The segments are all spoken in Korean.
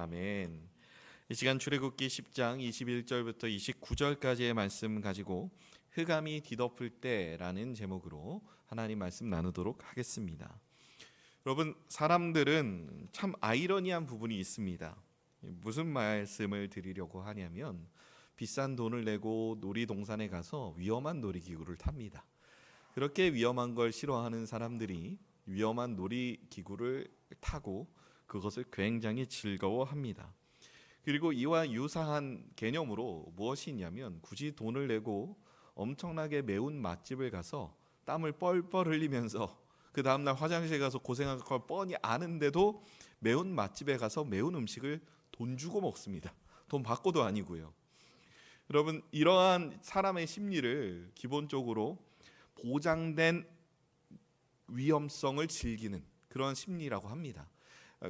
아멘. 이 시간 출애굽기 10장 21절부터 29절까지의 말씀 가지고 흑암이 뒤덮을 때라는 제목으로 하나님 말씀 나누도록 하겠습니다. 여러분, 사람들은 참 아이러니한 부분이 있습니다. 무슨 말씀을 드리려고 하냐면, 비싼 돈을 내고 놀이동산에 가서 위험한 놀이기구를 탑니다. 그렇게 위험한 걸 싫어하는 사람들이 위험한 놀이기구를 타고 그것을 굉장히 즐거워합니다. 그리고 이와 유사한 개념으로 무엇이 있냐면, 굳이 돈을 내고 엄청나게 매운 맛집을 가서 땀을 뻘뻘 흘리면서 그 다음날 화장실에 가서 고생할 걸 뻔히 아는데도 매운 맛집에 가서 매운 음식을 돈 주고 먹습니다. 돈 받고도 아니고요. 여러분, 이러한 사람의 심리를 기본적으로 보장된 위험성을 즐기는 그런 심리라고 합니다.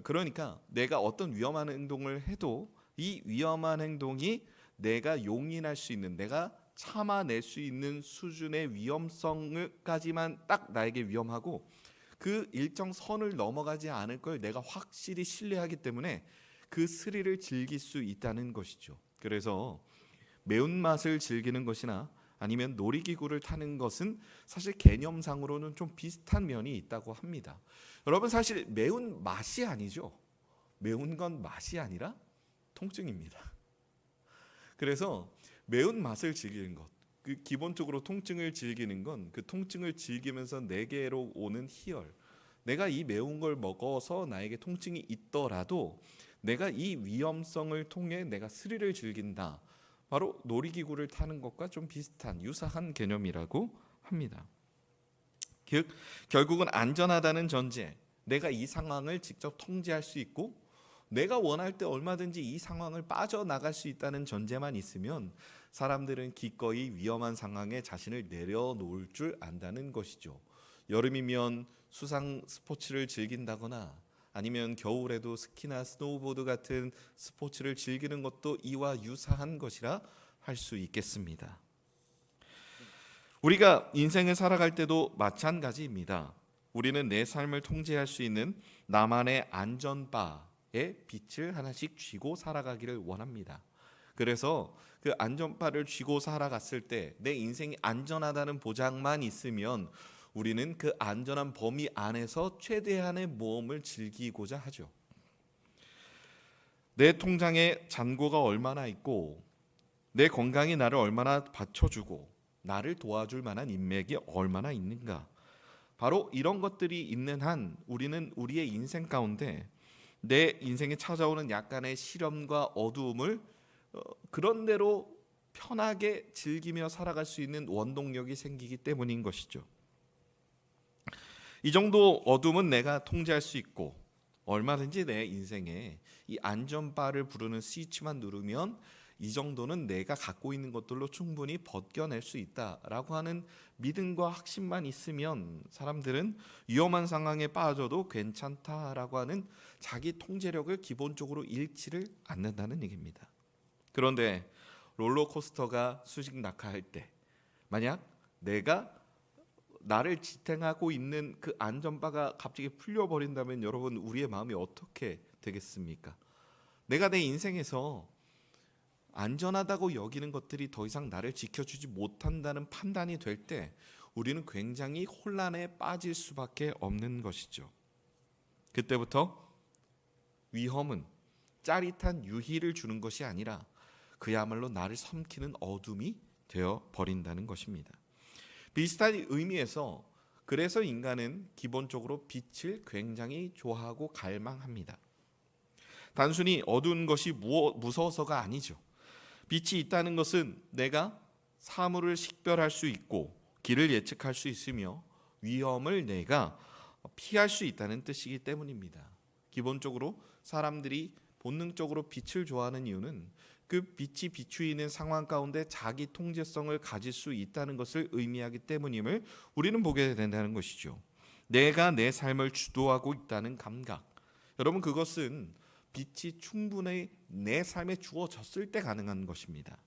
그러니까 내가 어떤 위험한 행동을 해도 이 위험한 행동이 내가 용인할 수 있는, 내가 참아낼 수 있는 수준의 위험성까지만 딱 나에게 위험하고, 그 일정 선을 넘어가지 않을 걸 내가 확실히 신뢰하기 때문에 그 스릴을 즐길 수 있다는 것이죠. 그래서 매운맛을 즐기는 것이나 아니면 놀이기구를 타는 것은 사실 개념상으로는 좀 비슷한 면이 있다고 합니다. 여러분, 사실 매운 맛이 아니죠. 매운 건 맛이 아니라 통증입니다. 그래서 매운 맛을 즐기는 것, 그 기본적으로 통증을 즐기는 건 그 통증을 즐기면서 내게로 오는 희열, 내가 이 매운 걸 먹어서 나에게 통증이 있더라도 내가 이 위험성을 통해 내가 스릴을 즐긴다, 바로 놀이기구를 타는 것과 좀 비슷한 유사한 개념이라고 합니다. 즉 결국은 안전하다는 전제, 내가 이 상황을 직접 통제할 수 있고 내가 원할 때 얼마든지 이 상황을 빠져나갈 수 있다는 전제만 있으면 사람들은 기꺼이 위험한 상황에 자신을 내려놓을 줄 안다는 것이죠. 여름이면 수상 스포츠를 즐긴다거나 아니면 겨울에도 스키나 스노우보드 같은 스포츠를 즐기는 것도 이와 유사한 것이라 할 수 있겠습니다. 우리가 인생을 살아갈 때도 마찬가지입니다. 우리는 내 삶을 통제할 수 있는 나만의 안전바에 빛을 하나씩 쥐고 살아가기를 원합니다. 그래서 그 안전바를 쥐고 살아갔을 때 내 인생이 안전하다는 보장만 있으면 우리는 그 안전한 범위 안에서 최대한의 모험을 즐기고자 하죠. 내 통장에 잔고가 얼마나 있고 내 건강이 나를 얼마나 받쳐주고 나를 도와줄 만한 인맥이 얼마나 있는가, 바로 이런 것들이 있는 한 우리는 우리의 인생 가운데 내 인생에 찾아오는 약간의 시련과 어두움을 그런 대로 편하게 즐기며 살아갈 수 있는 원동력이 생기기 때문인 것이죠. 이 정도 어둠은 내가 통제할 수 있고 얼마든지 내 인생에 이 안전바를 부르는 스위치만 누르면 이 정도는 내가 갖고 있는 것들로 충분히 벗겨낼 수 있다라고 하는 믿음과 확신만 있으면 사람들은 위험한 상황에 빠져도 괜찮다라고 하는 자기 통제력을 기본적으로 잃지를 않는다는 얘기입니다. 그런데 롤러코스터가 수직 낙하할 때 만약 내가 나를 지탱하고 있는 그 안전바가 갑자기 풀려버린다면 여러분, 우리의 마음이 어떻게 되겠습니까? 내가 내 인생에서 안전하다고 여기는 것들이 더 이상 나를 지켜주지 못한다는 판단이 될 때 우리는 굉장히 혼란에 빠질 수밖에 없는 것이죠. 그때부터 위험은 짜릿한 유희를 주는 것이 아니라 그야말로 나를 삼키는 어둠이 되어 버린다는 것입니다. 비슷한 의미에서 그래서 인간은 기본적으로 빛을 굉장히 좋아하고 갈망합니다. 단순히 어두운 것이 무서워서가 아니죠. 빛이 있다는 것은 내가 사물을 식별할 수 있고 길을 예측할 수 있으며 위험을 내가 피할 수 있다는 뜻이기 때문입니다. 기본적으로 사람들이 본능적으로 빛을 좋아하는 이유는 그 빛이 비추이는 상황 가운데 자기 통제성을 가질 수 있다는 것을 의미하기 때문임을 우리는 보게 된다는 것이죠. 내가 내 삶을 주도하고 있다는 감각, 여러분, 그것은 빛이 충분히 내 삶에 주어졌을 때 가능한 것입니다.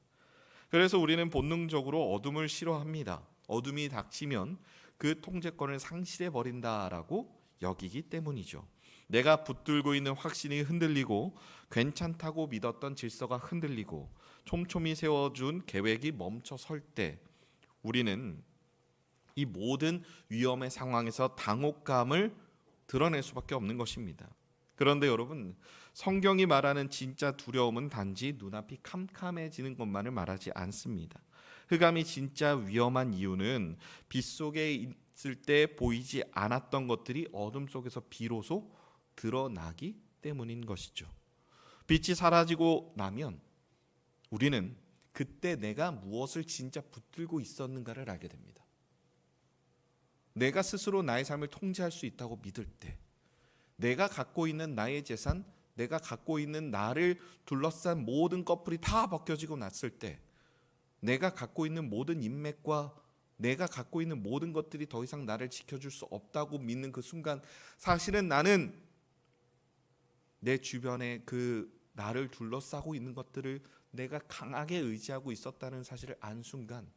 그래서 우리는 본능적으로 어둠을 싫어합니다. 어둠이 닥치면 그 통제권을 상실해 버린다라고 여기기 때문이죠. 내가 붙들고 있는 확신이 흔들리고 괜찮다고 믿었던 질서가 흔들리고 촘촘히 세워준 계획이 멈춰설 때 우리는 이 모든 위험의 상황에서 당혹감을 드러낼 수밖에 없는 것입니다. 그런데 여러분, 성경이 말하는 진짜 두려움은 단지 눈앞이 캄캄해지는 것만을 말하지 않습니다. 흑암이 진짜 위험한 이유는 빛 속에 있을 때 보이지 않았던 것들이 어둠 속에서 비로소 드러나기 때문인 것이죠. 빛이 사라지고 나면 우리는 그때 내가 무엇을 진짜 붙들고 있었는가를 알게 됩니다. 내가 스스로 나의 삶을 통제할 수 있다고 믿을 때, 내가 갖고 있는 나의 재산, 내가 갖고 있는 나를 둘러싼 모든 꺼풀이 다 벗겨지고 났을 때, 내가 갖고 있는 모든 인맥과 내가 갖고 있는 모든 것들이 더 이상 나를 지켜줄 수 없다고 믿는 그 순간, 사실은 나는 내 주변에 그 나를 둘러싸고 있는 것들을 내가 강하게 의지하고 있었다는 사실을 안 순간,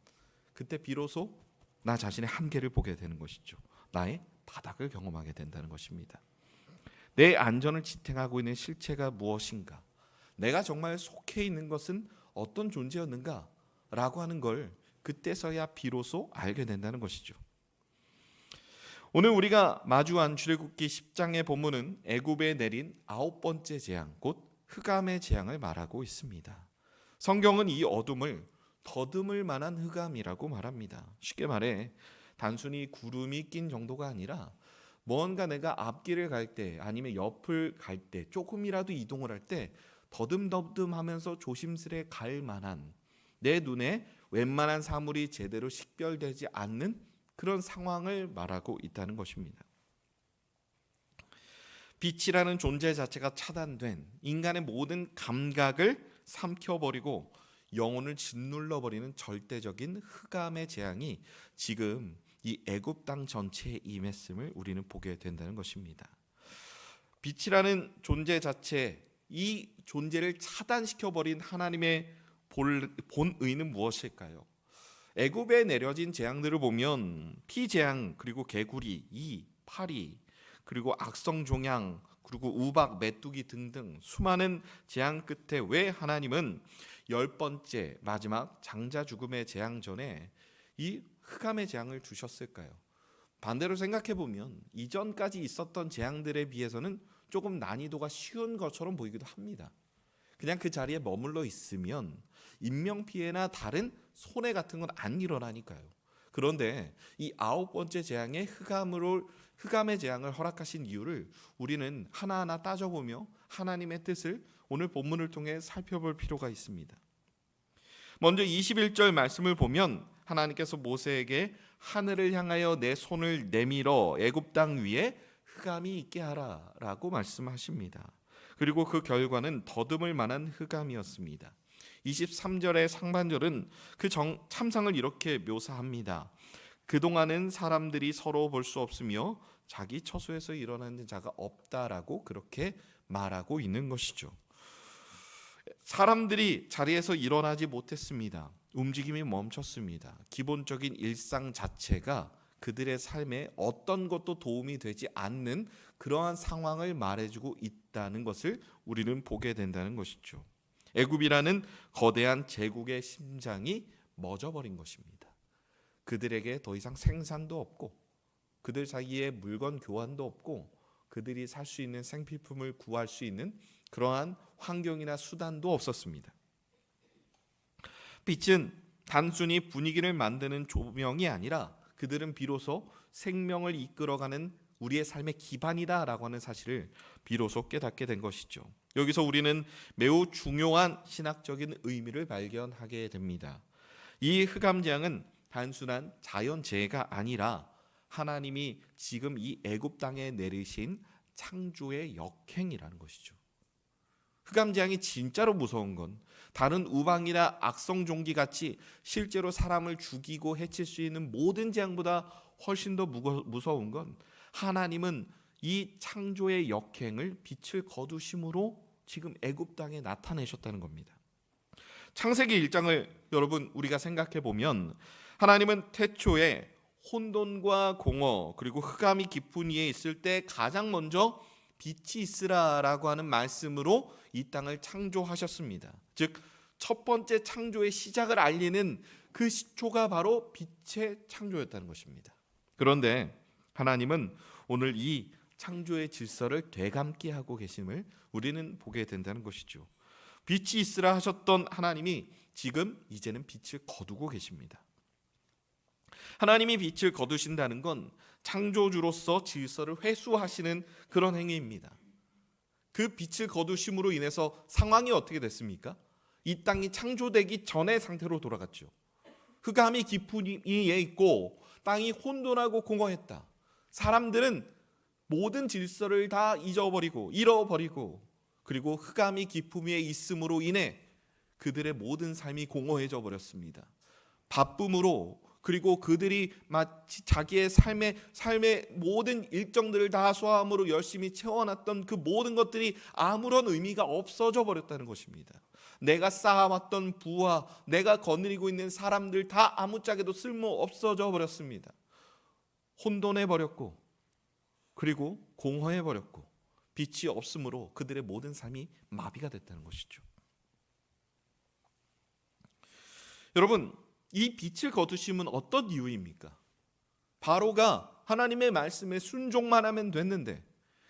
그때 비로소 나 자신의 한계를 보게 되는 것이죠. 나의 바닥을 경험하게 된다는 것입니다. 내 안전을 지탱하고 있는 실체가 무엇인가, 내가 정말 속해 있는 것은 어떤 존재였는가 라고 하는 걸 그때서야 비로소 알게 된다는 것이죠. 오늘 우리가 마주한 출애굽기 10장의 본문은 애굽에 내린 9번째 재앙, 곧 흑암의 재앙을 말하고 있습니다. 성경은 이 어둠을 더듬을 만한 흑암이라고 말합니다. 쉽게 말해 단순히 구름이 낀 정도가 아니라 뭔가 내가 앞길을 갈 때 아니면 옆을 갈 때 조금이라도 이동을 할 때 더듬더듬하면서 조심스레 갈 만한, 내 눈에 웬만한 사물이 제대로 식별되지 않는 그런 상황을 말하고 있다는 것입니다. 빛이라는 존재 자체가 차단된 인간의 모든 감각을 삼켜버리고 영혼을 짓눌러버리는 절대적인 흑암의 재앙이 지금 이 애굽 땅 전체에 임했음을 우리는 보게 된다는 것입니다. 빛이라는 존재 자체, 이 존재를 차단시켜버린 하나님의 본의는 무엇일까요? 애굽에 내려진 재앙들을 보면 피재앙, 그리고 개구리, 이, 파리, 그리고 악성종양, 그리고 우박, 메뚜기 등등 수많은 재앙 끝에 왜 하나님은 10번째 마지막 장자 죽음의 재앙 전에 이 흑암의 재앙을 주셨을까요? 반대로 생각해 보면 이전까지 있었던 재앙들에 비해서는 조금 난이도가 쉬운 것처럼 보이기도 합니다. 그냥 그 자리에 머물러 있으면 인명피해나 다른 손해 같은 건 안 일어나니까요. 그런데 이 9번째 재앙의 흑암의 재앙을 허락하신 이유를 우리는 하나하나 따져보며 하나님의 뜻을 오늘 본문을 통해 살펴볼 필요가 있습니다. 먼저 21절 말씀을 보면 하나님께서 모세에게 하늘을 향하여 내 손을 내밀어 애굽 땅 위에 흑암이 있게 하라 라고 말씀하십니다. 그리고 그 결과는 더듬을 만한 흑암이었습니다. 23절의 상반절은 그 참상을 이렇게 묘사합니다. 그동안은 사람들이 서로 볼 수 없으며 자기 처소에서 일어나는 자가 없다라고 그렇게 말하고 있는 것이죠. 사람들이 자리에서 일어나지 못했습니다. 움직임이 멈췄습니다. 기본적인 일상 자체가 그들의 삶에 어떤 것도 도움이 되지 않는 그러한 상황을 말해주고 있다는 것을 우리는 보게 된다는 것이죠. 애굽이라는 거대한 제국의 심장이 멎어버린 것입니다. 그들에게 더 이상 생산도 없고 그들 사이에 물건 교환도 없고 그들이 살 수 있는 생필품을 구할 수 있는 그러한 환경이나 수단도 없었습니다. 빛은 단순히 분위기를 만드는 조명이 아니라 그들은 비로소 생명을 이끌어가는 우리의 삶의 기반이다라고 하는 사실을 비로소 깨닫게 된 것이죠. 여기서 우리는 매우 중요한 신학적인 의미를 발견하게 됩니다. 이 흑암재앙은 단순한 자연재해가 아니라 하나님이 지금 이 애굽 땅에 내리신 창조의 역행이라는 것이죠. 흑암재앙이 진짜로 무서운 건 다른 우방이나 악성종기 같이 실제로 사람을 죽이고 해칠 수 있는 모든 재앙보다 훨씬 더 무서운 건 하나님은 이 창조의 역행을 빛을 거두심으로 지금 애굽 땅에 나타내셨다는 겁니다. 창세기 1장을 여러분 우리가 생각해 보면 하나님은 태초에 혼돈과 공허 그리고 흑암이 깊은 위에 있을 때 가장 먼저 빛이 있으라라고 하는 말씀으로 이 땅을 창조하셨습니다. 즉 첫 번째 창조의 시작을 알리는 그 시초가 바로 빛의 창조였다는 것입니다. 그런데 하나님은 오늘 이 창조의 질서를 되감게 하고 계심을 우리는 보게 된다는 것이죠. 빛이 있으라 하셨던 하나님이 지금 이제는 빛을 거두고 계십니다. 하나님이 빛을 거두신다는 건 창조주로서 질서를 회수하시는 그런 행위입니다. 그 빛을 거두심으로 인해서 상황이 어떻게 됐습니까? 이 땅이 창조되기 전의 상태로 돌아갔죠. 흑암이 깊은 이에 있고 땅이 혼돈하고 공허했다. 사람들은 모든 질서를 다 잃어버리고 그리고 흑암이 깊음 위에 있음으로 인해 그들의 모든 삶이 공허해져 버렸습니다. 바쁨으로 그리고 그들이 마치 자기의 삶의 모든 일정들을 다 소화함으로 열심히 채워놨던 그 모든 것들이 아무런 의미가 없어져 버렸다는 것입니다. 내가 쌓아왔던 부와 내가 거느리고 있는 사람들 다 아무짝에도 쓸모 없어져 버렸습니다. 혼돈해 버렸고 그리고 공허해 버렸고 빛이 없으므로 그들의 모든 삶이 마비가 됐다는 것이죠. 여러분, 이 빛을 거두심은 어떤 이유입니까? 바로가 하나님의 말씀에 순종만 하면 됐는데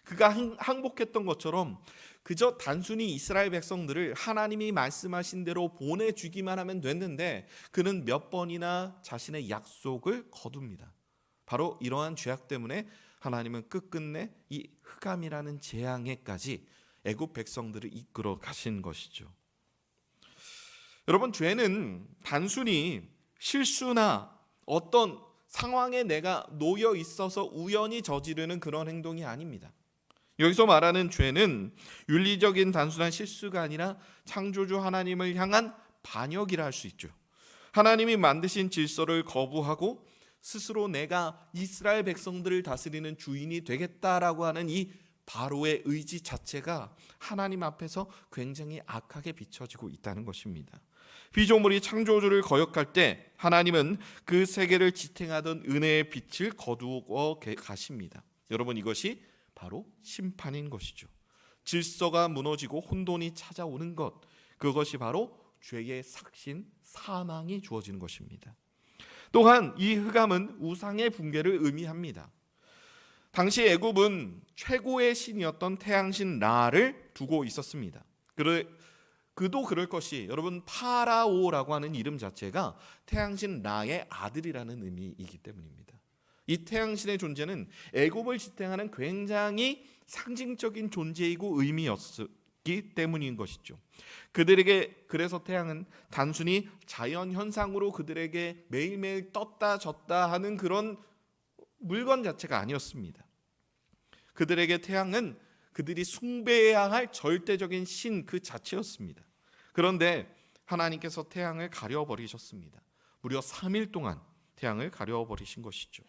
그가 항복했던 것처럼 그저 단순히 이스라엘 백성들을 하나님이 말씀하신 대로 보내주기만 하면 됐는데 그는 몇 번이나 자신의 약속을 거둡니다. 바로 이러한 죄악 때문에 하나님은 끝끝내 이 흑암이라는 재앙에까지 애굽 백성들을 이끌어 가신 것이죠. 여러분, 죄는 단순히 실수나 어떤 상황에 내가 놓여 있어서 우연히 저지르는 그런 행동이 아닙니다. 여기서 말하는 죄는 윤리적인 단순한 실수가 아니라 창조주 하나님을 향한 반역이라 할 수 있죠. 하나님이 만드신 질서를 거부하고 스스로 내가 이스라엘 백성들을 다스리는 주인이 되겠다라고 하는 이 바로의 의지 자체가 하나님 앞에서 굉장히 악하게 비춰지고 있다는 것입니다. 피조물이 창조주를 거역할 때 하나님은 그 세계를 지탱하던 은혜의 빛을 거두어 가십니다. 여러분, 이것이 바로 심판인 것이죠. 질서가 무너지고 혼돈이 찾아오는 것, 그것이 바로 죄의 삭신, 사망이 주어지는 것입니다. 또한 이 흑암은 우상의 붕괴를 의미합니다. 당시 애굽은 최고의 신이었던 태양신 라를 두고 있었습니다. 그도 그럴 것이, 여러분, 파라오라고 하는 이름 자체가 태양신 라의 아들이라는 의미이기 때문입니다. 이 태양신의 존재는 애굽을 지탱하는 굉장히 상징적인 존재이고 의미였기 때문인 것이죠. 그들에게 그래서 태양은 단순히 자연 현상으로 그들에게 매일매일 떴다 졌다 하는 그런 물건 자체가 아니었습니다. 그들에게 태양은 그들이 숭배해야 할 절대적인 신 그 자체였습니다. 그런데 하나님께서 태양을 가려버리셨습니다. 무려 3일 동안 태양을 가려버리신 것이죠.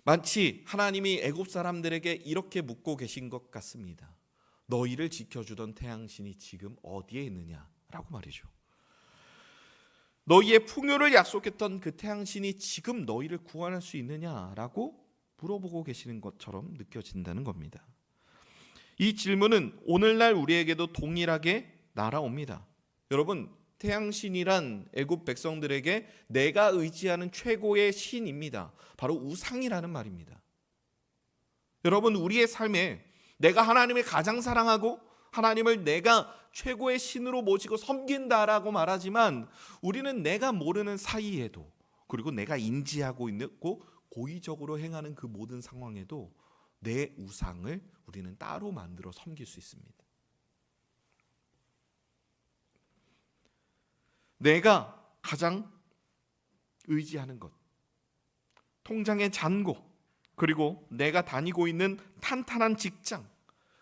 마치 하나님이 애굽 사람들에게 이렇게 묻고 계신 것 같습니다. 너희를 지켜주던 태양신이 지금 어디에 있느냐라고 말이죠. 너희의 풍요를 약속했던 그 태양신이 지금 너희를 구원할 수 있느냐라고 물어보고 계시는 것처럼 느껴진다는 겁니다. 이 질문은 오늘날 우리에게도 동일하게 날아옵니다. 여러분, 태양신이란 애굽 백성들에게 내가 의지하는 최고의 신입니다. 바로 우상이라는 말입니다. 여러분, 우리의 삶에 내가 하나님을 가장 사랑하고 하나님을 내가 최고의 신으로 모시고 섬긴다라고 말하지만 우리는 내가 모르는 사이에도 그리고 내가 인지하고 있고 고의적으로 행하는 그 모든 상황에도 내 우상을 우리는 따로 만들어 섬길 수 있습니다. 내가 가장 의지하는 것, 통장의 잔고, 그리고 내가 다니고 있는 탄탄한 직장,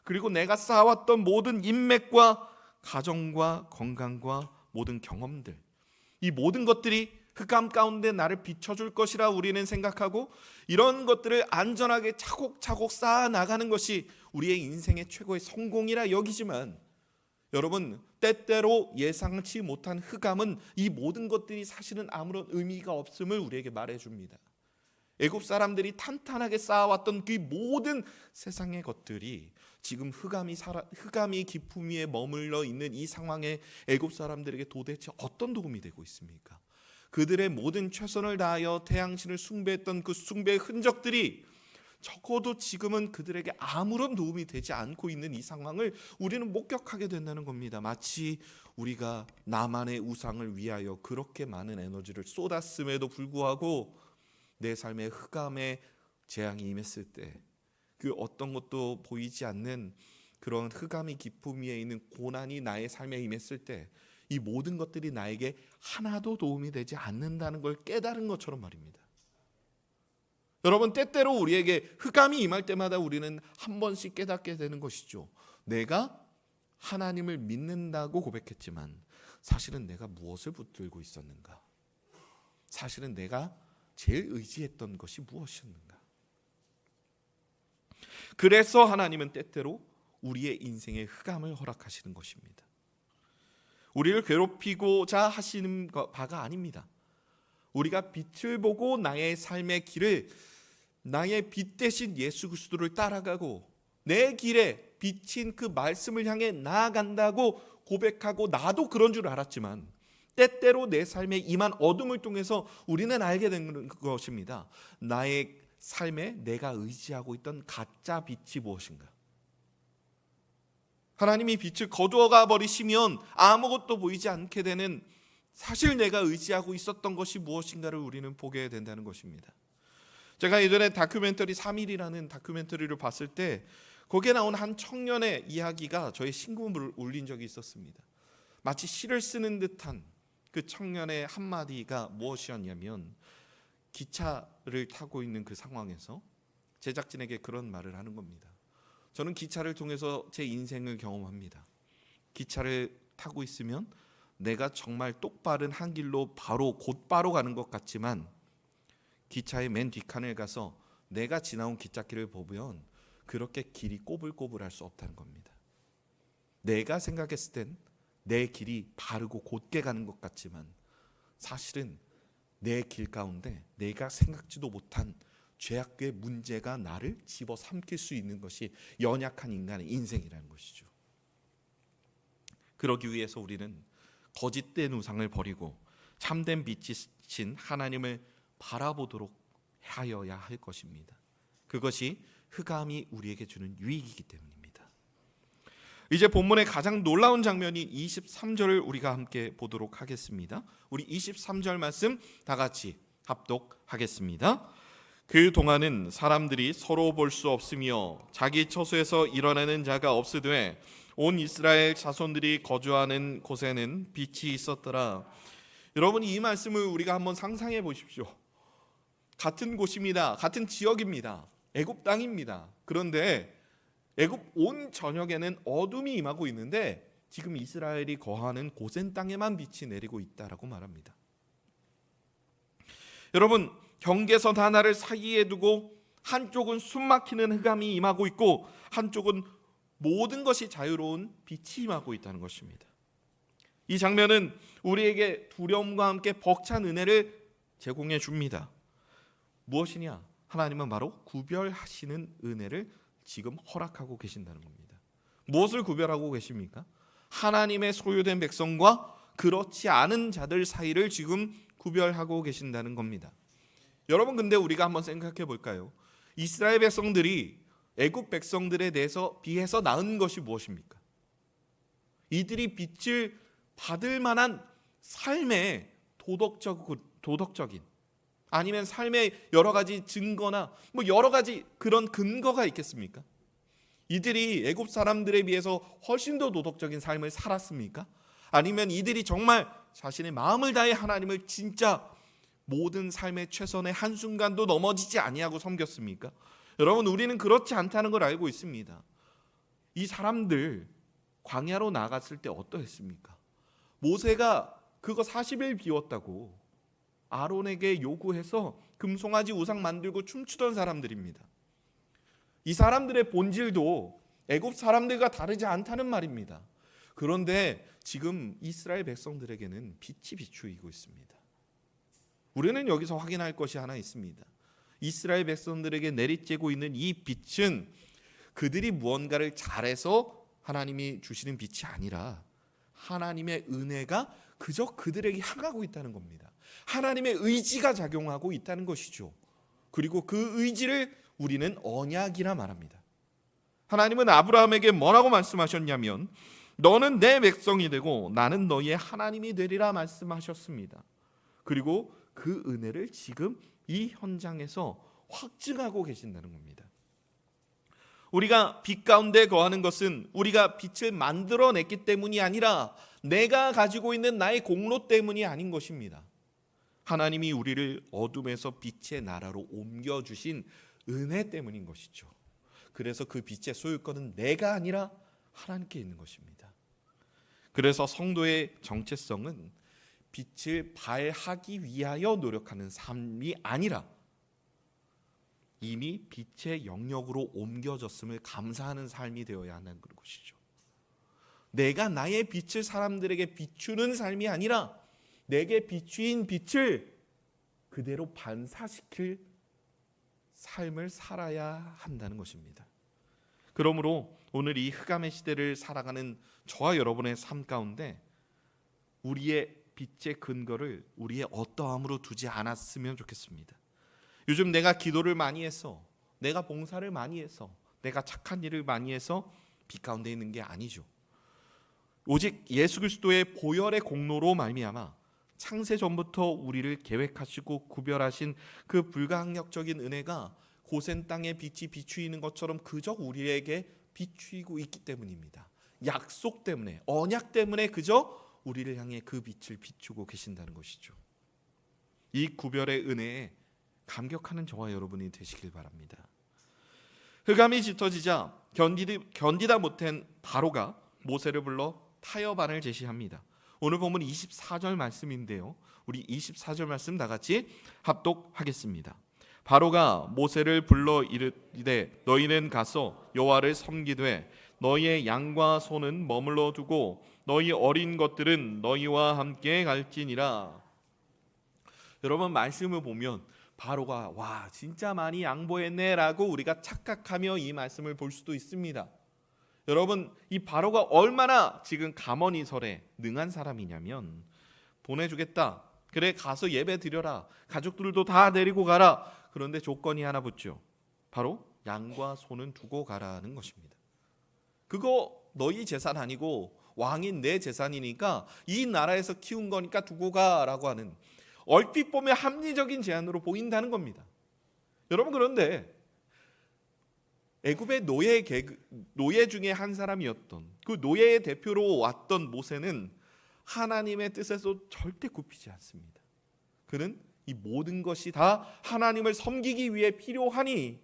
그리고 내가 쌓아왔던 모든 인맥과 가정과 건강과 모든 경험들, 이 모든 것들이 흑암 가운데 나를 비춰줄 것이라 우리는 생각하고 이런 것들을 안전하게 차곡차곡 쌓아 나가는 것이 우리의 인생의 최고의 성공이라 여기지만 여러분, 때때로 예상치 못한 흑암은 이 모든 것들이 사실은 아무런 의미가 없음을 우리에게 말해줍니다. 애굽 사람들이 탄탄하게 쌓아왔던 그 모든 세상의 것들이 지금 흑암이 깊음 위에 머물러 있는 이 상황에 애굽 사람들에게 도대체 어떤 도움이 되고 있습니까? 그들의 모든 최선을 다하여 태양신을 숭배했던 그 숭배의 흔적들이 적어도 지금은 그들에게 아무런 도움이 되지 않고 있는 이 상황을 우리는 목격하게 된다는 겁니다. 마치 우리가 나만의 우상을 위하여 그렇게 많은 에너지를 쏟았음에도 불구하고 내 삶에 흑암의 재앙이 임했을 때, 그 어떤 것도 보이지 않는 그런 흑암이 깊음 위에 있는 고난이 나의 삶에 임했을 때 이 모든 것들이 나에게 하나도 도움이 되지 않는다는 걸 깨달은 것처럼 말입니다. 여러분, 때때로 우리에게 흑암이 임할 때마다 우리는 한 번씩 깨닫게 되는 것이죠. 내가 하나님을 믿는다고 고백했지만 사실은 내가 무엇을 붙들고 있었는가? 사실은 내가 제일 의지했던 것이 무엇이었는가? 그래서 하나님은 때때로 우리의 인생에 흑암을 허락하시는 것입니다. 우리를 괴롭히고자 하시는 바가 아닙니다. 우리가 빛을 보고 나의 삶의 길을, 나의 빛 대신 예수 그리스도를 따라가고 내 길에 비친 그 말씀을 향해 나아간다고 고백하고 나도 그런 줄 알았지만 때때로 내 삶에 임한 어둠을 통해서 우리는 알게 되는 것입니다. 나의 삶에 내가 의지하고 있던 가짜 빛이 무엇인가? 하나님이 빛을 거두어가 버리시면 아무것도 보이지 않게 되는, 사실 내가 의지하고 있었던 것이 무엇인가를 우리는 보게 된다는 것입니다. 제가 예전에 다큐멘터리 3일이라는 다큐멘터리를 봤을 때 거기에 나온 한 청년의 이야기가 저의 심금을 울린 적이 있었습니다. 마치 시를 쓰는 듯한 그 청년의 한마디가 무엇이었냐면, 기차를 타고 있는 그 상황에서 제작진에게 그런 말을 하는 겁니다. 저는 기차를 통해서 제 인생을 경험합니다. 기차를 타고 있으면 내가 정말 똑바른 한 길로 곧바로 가는 것 같지만 기차의 맨 뒷칸을 가서 내가 지나온 기찻길을 보면 그렇게 길이 꼬불꼬불할 수 없다는 겁니다. 내가 생각했을 땐 내 길이 바르고 곧게 가는 것 같지만 사실은 내 길 가운데 내가 생각지도 못한 죄악의 문제가 나를 집어삼킬 수 있는 것이 연약한 인간의 인생이라는 것이죠. 그러기 위해서 우리는 거짓된 우상을 버리고 참된 빛이신 하나님을 바라보도록 하여야 할 것입니다. 그것이 흑암이 우리에게 주는 유익이기 때문입니다. 이제 본문의 가장 놀라운 장면이 23절을 우리가 함께 보도록 하겠습니다. 우리 23절 말씀 다 같이 합독하겠습니다. 그 동안은 사람들이 서로 볼 수 없으며 자기 처소에서 일어나는 자가 없으되 온 이스라엘 자손들이 거주하는 곳에는 빛이 있었더라. 여러분, 이 말씀을 우리가 한번 상상해 보십시오. 같은 곳입니다. 같은 지역입니다. 애굽 땅입니다. 그런데 애굽 온 전역에는 어둠이 임하고 있는데 지금 이스라엘이 거하는 고센 땅에만 빛이 내리고 있다라고 말합니다. 여러분, 경계선 하나를 사이에 두고 한쪽은 숨막히는 흑암이 임하고 있고 한쪽은 모든 것이 자유로운 빛이 임하고 있다는 것입니다. 이 장면은 우리에게 두려움과 함께 벅찬 은혜를 제공해 줍니다. 무엇이냐? 하나님은 바로 구별하시는 은혜를 지금 허락하고 계신다는 겁니다. 무엇을 구별하고 계십니까? 하나님의 소유된 백성과 그렇지 않은 자들 사이를 지금 구별하고 계신다는 겁니다. 여러분, 근데 우리가 한번 생각해 볼까요? 이스라엘 백성들이 애굽 백성들에 대해서 비해서 나은 것이 무엇입니까? 이들이 빛을 받을 만한 삶의 도덕적인 아니면 삶의 여러 가지 증거나 여러 가지 그런 근거가 있겠습니까? 이들이 애굽 사람들에 비해서 훨씬 더 도덕적인 삶을 살았습니까? 아니면 이들이 정말 자신의 마음을 다해 하나님을 진짜 모든 삶의 최선의 한순간도 넘어지지 아니하고 섬겼습니까? 여러분, 우리는 그렇지 않다는 걸 알고 있습니다. 이 사람들 광야로 나갔을 때 어떠했습니까? 모세가 그거 40일 비웠다고 아론에게 요구해서 금송아지 우상 만들고 춤추던 사람들입니다. 이 사람들의 본질도 애굽 사람들과 다르지 않다는 말입니다. 그런데 지금 이스라엘 백성들에게는 빛이 비추이고 있습니다. 우리는 여기서 확인할 것이 하나 있습니다. 이스라엘 백성들에게 내리쬐고 있는 이 빛은 그들이 무언가를 잘해서 하나님이 주시는 빛이 아니라 하나님의 은혜가 그저 그들에게 향하고 있다는 겁니다. 하나님의 의지가 작용하고 있다는 것이죠. 그리고 그 의지를 우리는 언약이라 말합니다. 하나님은 아브라함에게 뭐라고 말씀하셨냐면 너는 내 백성이 되고 나는 너희의 하나님이 되리라 말씀하셨습니다. 그리고 그 은혜를 지금 이 현장에서 확증하고 계신다는 겁니다. 우리가 빛 가운데 거하는 것은 우리가 빛을 만들어냈기 때문이 아니라 내가 가지고 있는 나의 공로 때문이 아닌 것입니다. 하나님이 우리를 어둠에서 빛의 나라로 옮겨주신 은혜 때문인 것이죠. 그래서 그 빛의 소유권은 내가 아니라 하나님께 있는 것입니다. 그래서 성도의 정체성은 빛을 발하기 위하여 노력하는 삶이 아니라 이미 빛의 영역으로 옮겨졌음을 감사하는 삶이 되어야 하는 것이죠. 내가 나의 빛을 사람들에게 비추는 삶이 아니라 내게 비추인 빛을 그대로 반사시킬 삶을 살아야 한다는 것입니다. 그러므로 오늘 이 흑암의 시대를 살아가는 저와 여러분의 삶 가운데 우리의 빛의 근거를 우리의 어떠함으로 두지 않았으면 좋겠습니다. 요즘 내가 기도를 많이 해서, 내가 봉사를 많이 해서, 내가 착한 일을 많이 해서 빛 가운데 있는 게 아니죠. 오직 예수 그리스도의 보혈의 공로로 말미암아 창세 전부터 우리를 계획하시고 구별하신 그 불가항력적인 은혜가 고센 땅에 빛이 비추이는 것처럼 그저 우리에게 비추이고 있기 때문입니다. 약속 때문에, 언약 때문에 그저 우리를 향해 그 빛을 비추고 계신다는 것이죠. 이 구별의 은혜에 감격하는 저와 여러분이 되시길 바랍니다. 흑암이 짙어지자 견디다 못한 바로가 모세를 불러 타협안을 제시합니다. 오늘 본문 24절 말씀인데요. 우리 24절 말씀 다 같이 합독하겠습니다. 바로가 모세를 불러 이르되 너희는 가서 여호와를 섬기되 너희의 양과 소는 머물러 두고 너희 어린 것들은 너희와 함께 갈지니라. 여러분 말씀을 보면 바로가 와 진짜 많이 양보했네라고 우리가 착각하며 이 말씀을 볼 수도 있습니다. 여러분 이 바로가 얼마나 지금 가머니설에 능한 사람이냐면 보내주겠다. 그래 가서 예배 드려라. 가족들도 다 데리고 가라. 그런데 조건이 하나 붙죠. 바로 양과 소는 두고 가라는 것입니다. 그거 너희 재산 아니고 왕인 내 재산이니까 이 나라에서 키운 거니까 두고 가라고 하는 얼핏 보면 합리적인 제안으로 보인다는 겁니다. 여러분 그런데 애굽의 노예 중에 한 사람이었던 그 노예의 대표로 왔던 모세는 하나님의 뜻에서 절대 굽히지 않습니다. 그는 이 모든 것이 다 하나님을 섬기기 위해 필요하니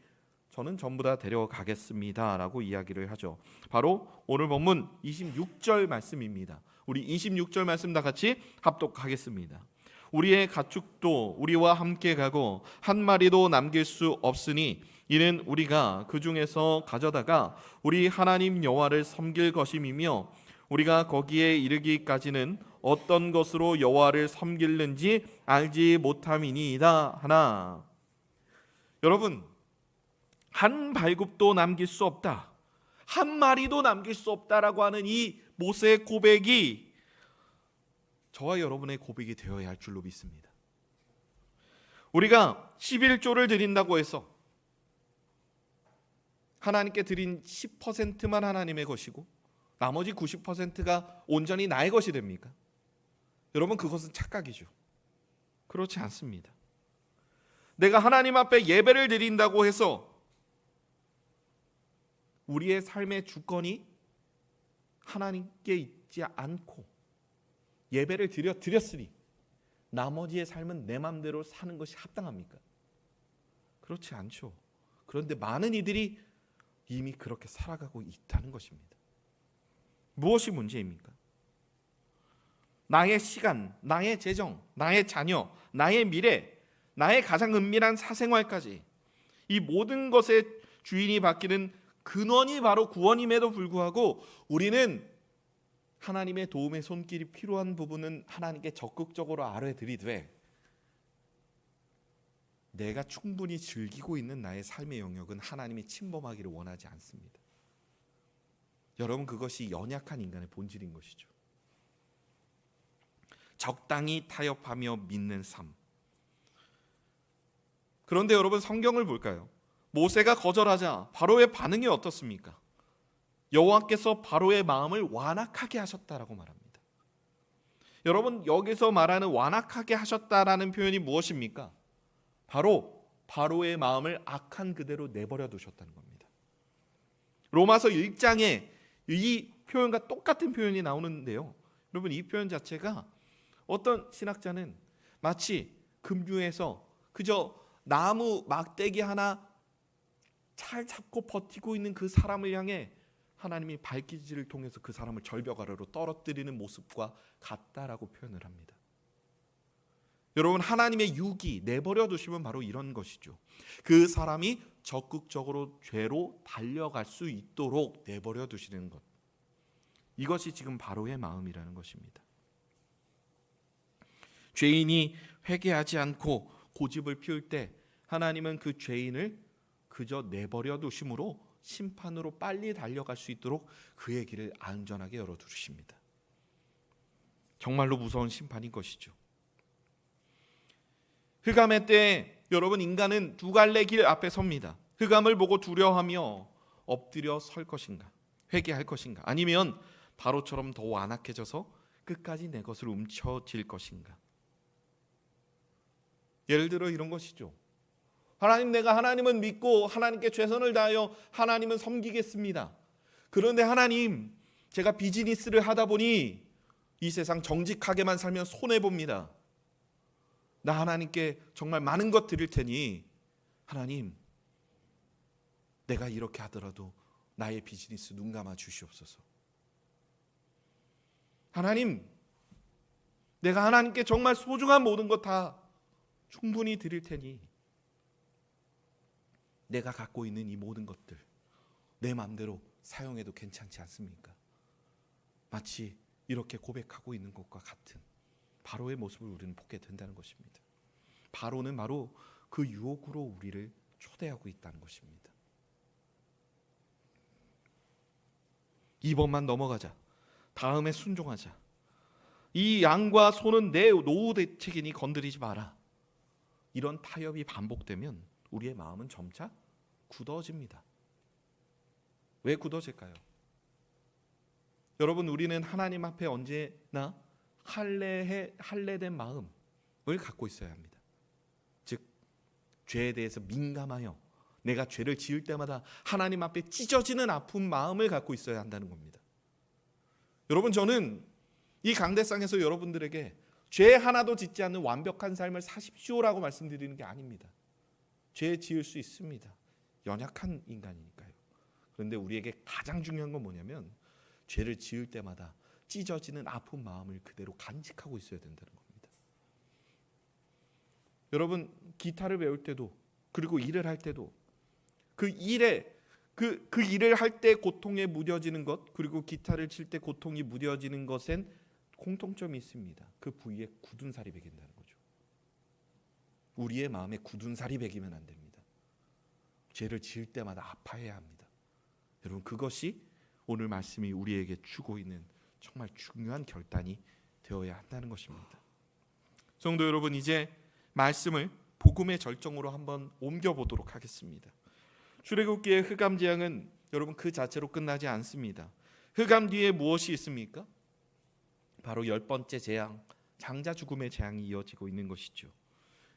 저는 전부 다 데려가겠습니다 라고 이야기를 하죠. 바로 오늘 본문 26절 말씀입니다. 우리 26절 말씀 다 같이 합독하겠습니다. 우리의 가축도 우리와 함께 가고 한 마리도 남길 수 없으니 이는 우리가 그 중에서 가져다가 우리 하나님 여호와를 섬길 것임이며 우리가 거기에 이르기까지는 어떤 것으로 여호와를 섬길는지 알지 못함이니이다 하나. 여러분 한 발굽도 남길 수 없다, 한 마리도 남길 수 없다라고 하는 이 모세의 고백이 저와 여러분의 고백이 되어야 할 줄로 믿습니다. 우리가 11조를 드린다고 해서 하나님께 드린 10%만 하나님의 것이고 나머지 90%가 온전히 나의 것이 됩니까? 여러분 그것은 착각이죠. 그렇지 않습니다. 내가 하나님 앞에 예배를 드린다고 해서 우리의 삶의 주권이 하나님께 있지 않고 예배를 드렸으니 나머지의 삶은 내 마음대로 사는 것이 합당합니까? 그렇지 않죠. 그런데 많은 이들이 이미 그렇게 살아가고 있다는 것입니다. 무엇이 문제입니까? 나의 시간, 나의 재정, 나의 자녀, 나의 미래, 나의 가장 은밀한 사생활까지 이 모든 것의 주인이 바뀌는 근원이 바로 구원임에도 불구하고 우리는 하나님의 도움의 손길이 필요한 부분은 하나님께 적극적으로 아뢰드리되 내가 충분히 즐기고 있는 나의 삶의 영역은 하나님이 침범하기를 원하지 않습니다. 여러분, 그것이 연약한 인간의 본질인 것이죠. 적당히 타협하며 믿는 삶. 그런데 여러분, 성경을 볼까요? 모세가 거절하자 바로의 반응이 어떻습니까? 여호와께서 바로의 마음을 완악하게 하셨다라고 말합니다. 여러분, 여기서 말하는 완악하게 하셨다라는 표현이 무엇입니까? 바로 바로의 마음을 악한 그대로 내버려 두셨다는 겁니다. 로마서 1장에 이 표현과 똑같은 표현이 나오는데요. 여러분, 이 표현 자체가 어떤 신학자는 마치 급류에서 그저 나무 막대기 하나 잘 잡고 버티고 있는 그 사람을 향해 하나님이 발기질을 통해서 그 사람을 절벽 아래로 떨어뜨리는 모습과 같다라고 표현을 합니다. 여러분, 하나님의 유기 내버려 두시면 바로 이런 것이죠. 그 사람이 적극적으로 죄로 달려갈 수 있도록 내버려 두시는 것. 이것이 지금 바로의 마음이라는 것입니다. 죄인이 회개하지 않고 고집을 피울 때 하나님은 그 죄인을 그저 내버려 두심으로 심판으로 빨리 달려갈 수 있도록 그의 길을 안전하게 열어두십니다. 정말로 무서운 심판인 것이죠. 흑암의 때에 여러분, 인간은 두 갈래 길 앞에 섭니다. 흑암을 보고 두려워하며 엎드려 설 것인가, 회개할 것인가, 아니면 바로처럼 더 완악해져서 끝까지 내 것을 움켜쥘 것인가. 예를 들어 이런 것이죠. 하나님, 내가 하나님을 믿고 하나님께 최선을 다하여 하나님은 섬기겠습니다. 그런데 하나님, 제가 비즈니스를 하다 보니 이 세상 정직하게만 살면 손해봅니다. 나 하나님께 정말 많은 것 드릴 테니 하나님, 내가 이렇게 하더라도 나의 비즈니스 눈 감아 주시옵소서. 하나님, 내가 하나님께 정말 소중한 모든 것 다 충분히 드릴 테니 내가 갖고 있는 이 모든 것들 내 마음대로 사용해도 괜찮지 않습니까? 마치 이렇게 고백하고 있는 것과 같은 바로의 모습을 우리는 보게 된다는 것입니다. 바로는 바로 그 유혹으로 우리를 초대하고 있다는 것입니다. 2번만 넘어가자. 다음에 순종하자. 이 양과 소는 내 노후 대책이니 건드리지 마라. 이런 타협이 반복되면 우리의 마음은 점차 굳어집니다. 왜 굳어질까요? 여러분, 우리는 하나님 앞에 언제나 할례된 마음을 갖고 있어야 합니다. 즉, 죄에 대해서 민감하여 내가 죄를 지을 때마다 하나님 앞에 찢어지는 아픈 마음을 갖고 있어야 한다는 겁니다. 여러분, 저는 이 강대상에서 여러분들에게 죄 하나도 짓지 않는 완벽한 삶을 사십시오라고 말씀드리는 게 아닙니다. 죄 지을 수 있습니다. 연약한 인간이니까요. 그런데 우리에게 가장 중요한 건 뭐냐면 죄를 지을 때마다 찢어지는 아픈 마음을 그대로 간직하고 있어야 된다는 겁니다. 여러분, 기타를 배울 때도 그리고 일을 할 때도 그 일을 할 때 고통에 무뎌지는 것, 그리고 기타를 칠 때 고통이 무뎌지는 것엔 공통점이 있습니다. 그 부위에 굳은 살이 배긴다는 거죠. 우리의 마음에 굳은 살이 배기면 안 됩니다. 죄를 지을 때마다 아파해야 합니다. 여러분, 그것이 오늘 말씀이 우리에게 주고 있는 정말 중요한 결단이 되어야 한다는 것입니다. 성도 여러분, 이제 말씀을 복음의 절정으로 한번 옮겨보도록 하겠습니다. 출애굽기의 흑암 재앙은 여러분 그 자체로 끝나지 않습니다. 흑암 뒤에 무엇이 있습니까? 바로 10번째 재앙, 장자 죽음의 재앙이 이어지고 있는 것이죠.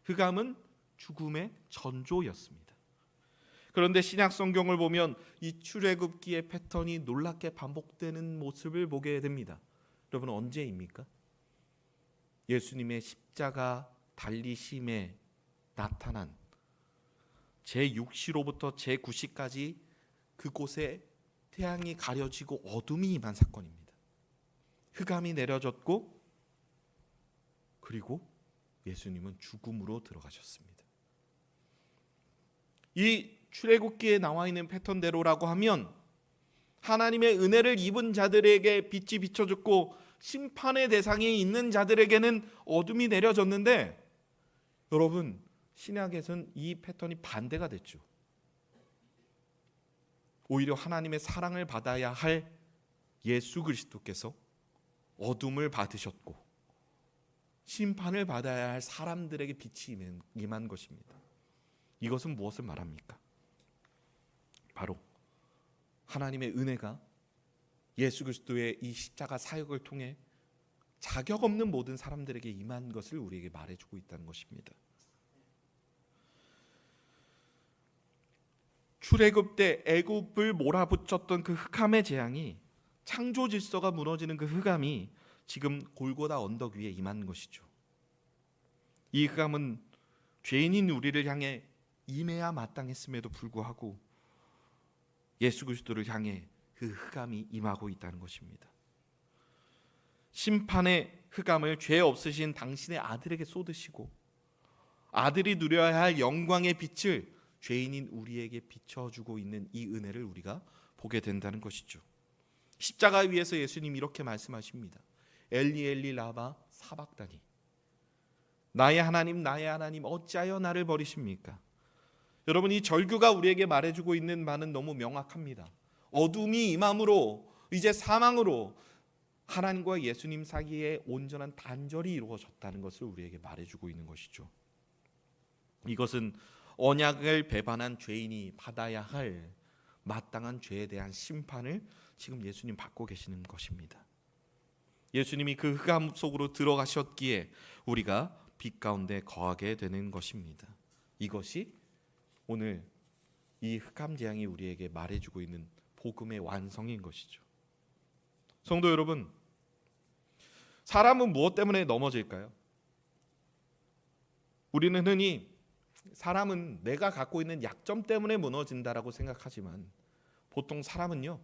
흑암은 죽음의 전조였습니다. 그런데 신약 성경을 보면 이 출애굽기의 패턴이 놀랍게 반복되는 모습을 보게 됩니다. 여러분, 언제입니까? 예수님의 십자가 달리심에 나타난 제6시로부터 제9시까지 그곳에 태양이 가려지고 어둠이 임한 사건입니다. 흑암이 내려졌고 그리고 예수님은 죽음으로 들어가셨습니다. 이 출애굽기에 나와 있는 패턴대로라고 하면 하나님의 은혜를 입은 자들에게 빛이 비춰졌고 심판의 대상이 있는 자들에게는 어둠이 내려졌는데, 여러분, 신약에서는 이 패턴이 반대가 됐죠. 오히려 하나님의 사랑을 받아야 할 예수 그리스도께서 어둠을 받으셨고 심판을 받아야 할 사람들에게 빛이 임한 것입니다. 이것은 무엇을 말합니까? 바로 하나님의 은혜가 예수 그리스도의 이 십자가 사역을 통해 자격 없는 모든 사람들에게 임한 것을 우리에게 말해주고 있다는 것입니다. 출애굽 때 애굽을 몰아붙였던 그 흑암의 재앙이, 창조 질서가 무너지는 그 흑암이 지금 골고다 언덕 위에 임한 것이죠. 이 흑암은 죄인인 우리를 향해 임해야 마땅했음에도 불구하고 예수 그리스도를 향해 그 흑암이 임하고 있다는 것입니다. 심판의 흑암을 죄 없으신 당신의 아들에게 쏟으시고 아들이 누려야 할 영광의 빛을 죄인인 우리에게 비춰주고 있는 이 은혜를 우리가 보게 된다는 것이죠. 십자가 위에서 예수님 이렇게 말씀하십니다. 엘리 엘리 라마 사박다니, 나의 하나님 어찌하여 나를 버리십니까? 여러분, 이 절규가 우리에게 말해주고 있는 바는 너무 명확합니다. 어둠이 임함으로 이제 사망으로 하나님과 예수님 사이에 온전한 단절이 이루어졌다는 것을 우리에게 말해주고 있는 것이죠. 이것은 언약을 배반한 죄인이 받아야 할 마땅한 죄에 대한 심판을 지금 예수님 받고 계시는 것입니다. 예수님이 그 흑암 속으로 들어가셨기에 우리가 빛 가운데 거하게 되는 것입니다. 이것이 오늘 이 흑암 재앙이 우리에게 말해주고 있는 복음의 완성인 것이죠. 성도 여러분, 사람은 무엇 때문에 넘어질까요? 우리는 흔히 사람은 내가 갖고 있는 약점 때문에 무너진다라고 생각하지만 보통 사람은요,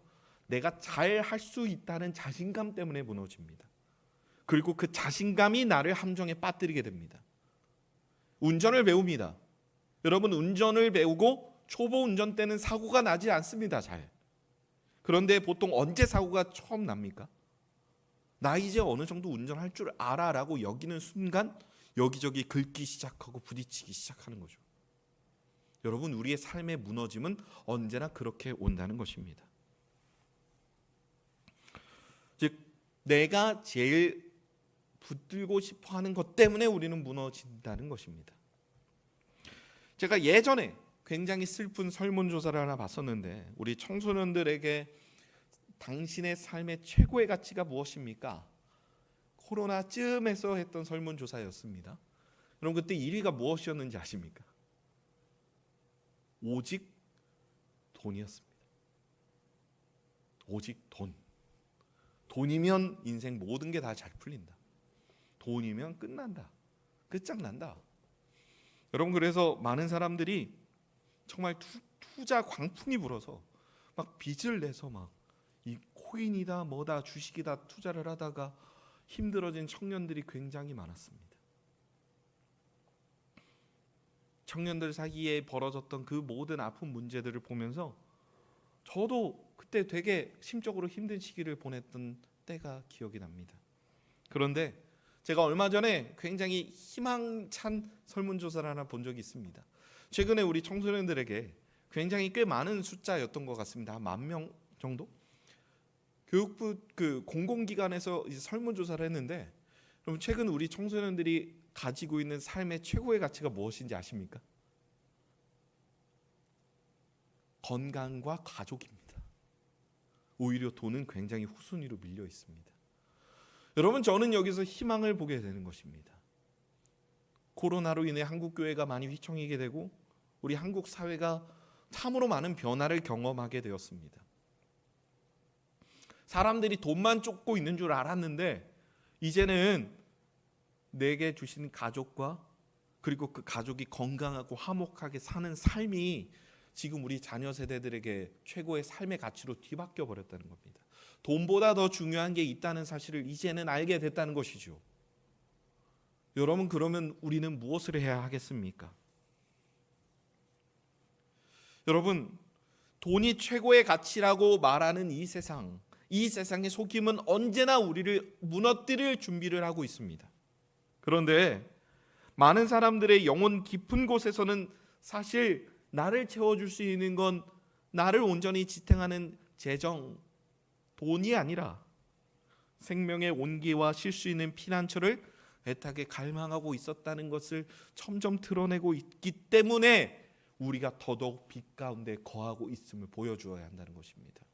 내가 잘 할 수 있다는 자신감 때문에 무너집니다. 그리고 그 자신감이 나를 함정에 빠뜨리게 됩니다. 운전을 배웁니다. 여러분, 운전을 배우고 초보 운전 때는 사고가 나지 않습니다. 잘. 그런데 보통 언제 사고가 처음 납니까? 나 이제 어느 정도 운전할 줄 알아라고 여기는 순간 여기저기 긁기 시작하고 부딪히기 시작하는 거죠. 여러분, 우리의 삶의 무너짐은 언제나 그렇게 온다는 것입니다. 즉, 내가 제일 붙들고 싶어하는 것 때문에 우리는 무너진다는 것입니다. 제가 예전에 굉장히 슬픈 설문조사를 하나 봤었는데, 우리 청소년들에게 당신의 삶의 최고의 가치가 무엇입니까? 코로나쯤에서 했던 설문조사였습니다. 여러분, 그때 1위가 무엇이었는지 아십니까? 오직 돈이었습니다. 오직 돈. 돈이면 인생 모든 게 다 잘 풀린다. 돈이면 끝난다. 끝장난다. 여러분, 그래서 많은 사람들이 정말 투자 광풍이 불어서 막 빚을 내서 막 이 코인이다 뭐다 주식이다 투자를 하다가 힘들어진 청년들이 굉장히 많았습니다. 청년들 사이에 벌어졌던 그 모든 아픈 문제들을 보면서 저도 그때 되게 심적으로 힘든 시기를 보냈던 때가 기억이 납니다. 그런데 제가 얼마 전에 굉장히 희망찬 설문조사를 하나 본 적이 있습니다. 최근에 우리 청소년들에게 굉장히 꽤 많은 숫자였던 것 같습니다. 한 10,000명 정도? 교육부 그 공공기관에서 이제 설문조사를 했는데, 여러분, 최근 우리 청소년들이 가지고 있는 삶의 최고의 가치가 무엇인지 아십니까? 건강과 가족입니다. 오히려 돈은 굉장히 후순위로 밀려 있습니다. 여러분, 저는 여기서 희망을 보게 되는 것입니다. 코로나로 인해 한국 교회가 많이 휘청이게 되고 우리 한국 사회가 참으로 많은 변화를 경험하게 되었습니다. 사람들이 돈만 쫓고 있는 줄 알았는데 이제는 내게 주신 가족과 그리고 그 가족이 건강하고 화목하게 사는 삶이 지금 우리 자녀 세대들에게 최고의 삶의 가치로 뒤바뀌어 버렸다는 겁니다. 돈보다 더 중요한 게 있다는 사실을 이제는 알게 됐다는 것이죠. 여러분, 그러면 우리는 무엇을 해야 하겠습니까? 여러분, 돈이 최고의 가치라고 말하는 이 세상의 속임은 언제나 우리를 무너뜨릴 준비를 하고 있습니다. 그런데 많은 사람들의 영혼 깊은 곳에서는 사실 나를 채워줄 수 있는 건 나를 온전히 지탱하는 재정, 돈이 아니라 생명의 온기와 쉴 수 있는 피난처를 애타게 갈망하고 있었다는 것을 점점 드러내고 있기 때문에 우리가 더더욱 빛 가운데 거하고 있음을 보여주어야 한다는 것입니다.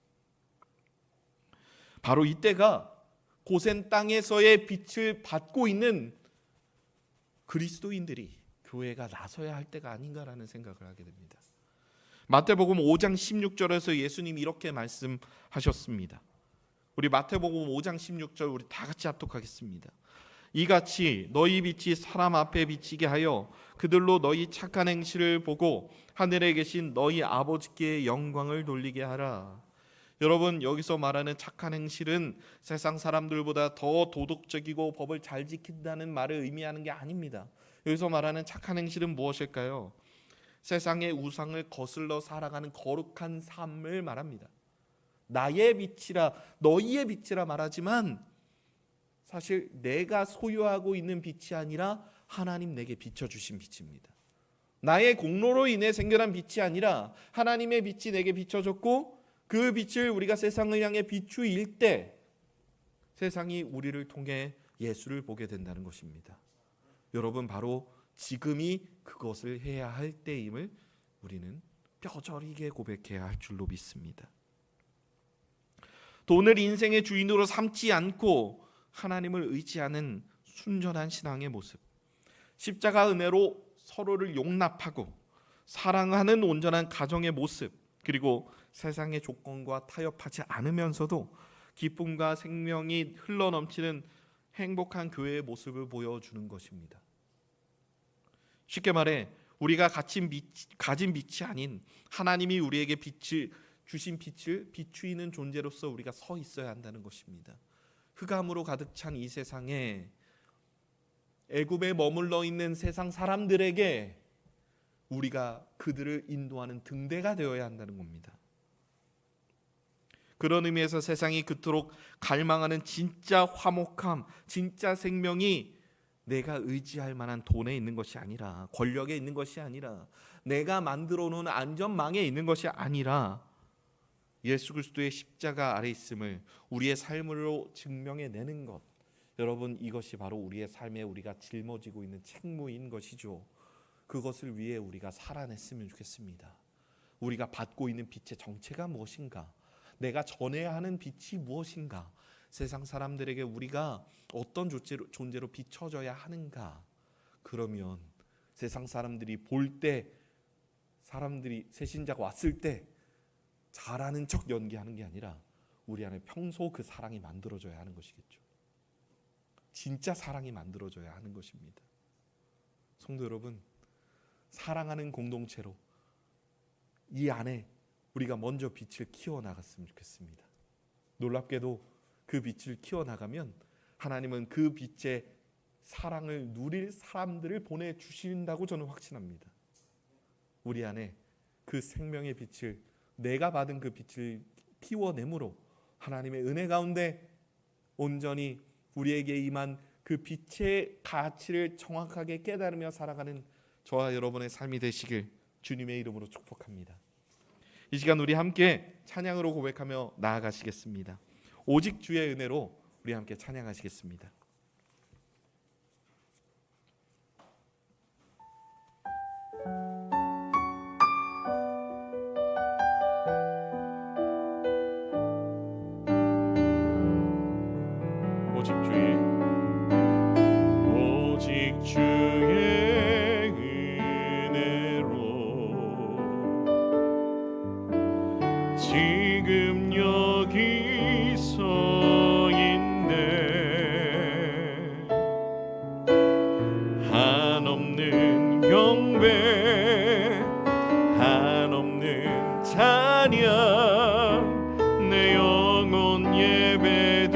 바로 이때가 고센 땅에서의 빛을 받고 있는 그리스도인들이, 교회가 나서야 할 때가 아닌가라는 생각을 하게 됩니다. 마태복음 5장 16절에서 예수님이 이렇게 말씀하셨습니다. 우리 마태복음 5장 16절 우리 다 같이 합독하겠습니다. 이같이 너희 빛이 사람 앞에 비치게 하여 그들로 너희 착한 행실을 보고 하늘에 계신 너희 아버지께 영광을 돌리게 하라. 여러분, 여기서 말하는 착한 행실은 세상 사람들보다 더 도덕적이고 법을 잘 지킨다는 말을 의미하는 게 아닙니다. 여기서 말하는 착한 행실은 무엇일까요? 세상의 우상을 거슬러 살아가는 거룩한 삶을 말합니다. 나의 빛이라, 너희의 빛이라 말하지만 사실 내가 소유하고 있는 빛이 아니라 하나님 내게 비춰주신 빛입니다. 나의 공로로 인해 생겨난 빛이 아니라 하나님의 빛이 내게 비춰졌고, 그 빛을 우리가 세상을 향해 비추일 때 세상이 우리를 통해 예수를 보게 된다는 것입니다. 여러분, 바로 지금이 그것을 해야 할 때임을 우리는 뼈저리게 고백해야 할 줄로 믿습니다. 돈을 인생의 주인으로 삼지 않고 하나님을 의지하는 순전한 신앙의 모습, 십자가 은혜로 서로를 용납하고 사랑하는 온전한 가정의 모습, 그리고 세상의 조건과 타협하지 않으면서도 기쁨과 생명이 흘러넘치는 행복한 교회의 모습을 보여주는 것입니다. 쉽게 말해 우리가 가진 빛이 아닌 하나님이 우리에게 주신 빛을 비추이는 존재로서 우리가 서 있어야 한다는 것입니다. 흑암으로 가득 찬 이 세상에, 애굽에 머물러 있는 세상 사람들에게 우리가 그들을 인도하는 등대가 되어야 한다는 겁니다. 그런 의미에서 세상이 그토록 갈망하는 진짜 화목함, 진짜 생명이 내가 의지할 만한 돈에 있는 것이 아니라, 권력에 있는 것이 아니라, 내가 만들어 놓은 안전망에 있는 것이 아니라 예수 그리스도의 십자가 아래 있음을 우리의 삶으로 증명해내는 것, 여러분, 이것이 바로 우리의 삶에 우리가 짊어지고 있는 책무인 것이죠. 그것을 위해 우리가 살아냈으면 좋겠습니다. 우리가 받고 있는 빛의 정체가 무엇인가? 내가 전해야 하는 빛이 무엇인가? 세상 사람들에게 우리가 어떤 존재로 비춰져야 하는가? 그러면 세상 사람들이 볼 때, 사람들이 새신자가 왔을 때 잘하는 척 연기하는 게 아니라 우리 안에 평소 그 사랑이 만들어져야 하는 것이겠죠. 진짜 사랑이 만들어져야 하는 것입니다. 성도 여러분, 사랑하는 공동체로 이 안에 우리가 먼저 빛을 키워나갔으면 좋겠습니다. 놀랍게도 그 빛을 키워나가면 하나님은 그 빛의 사랑을 누릴 사람들을 보내주신다고 저는 확신합니다. 우리 안에 그 생명의 빛을, 내가 받은 그 빛을 피워내므로 하나님의 은혜 가운데 온전히 우리에게 임한 그 빛의 가치를 정확하게 깨달으며 살아가는 저와 여러분의 삶이 되시길 주님의 이름으로 축복합니다. 이 시간 우리 함께 찬양으로 고백하며 나아가시겠습니다. 오직 주의 은혜로 우리 함께 찬양하시겠습니다. 오직 주의 은혜로 지금 여기 서 있네. 한없는 경배, 한없는 찬양, 내 영혼 예배드리네.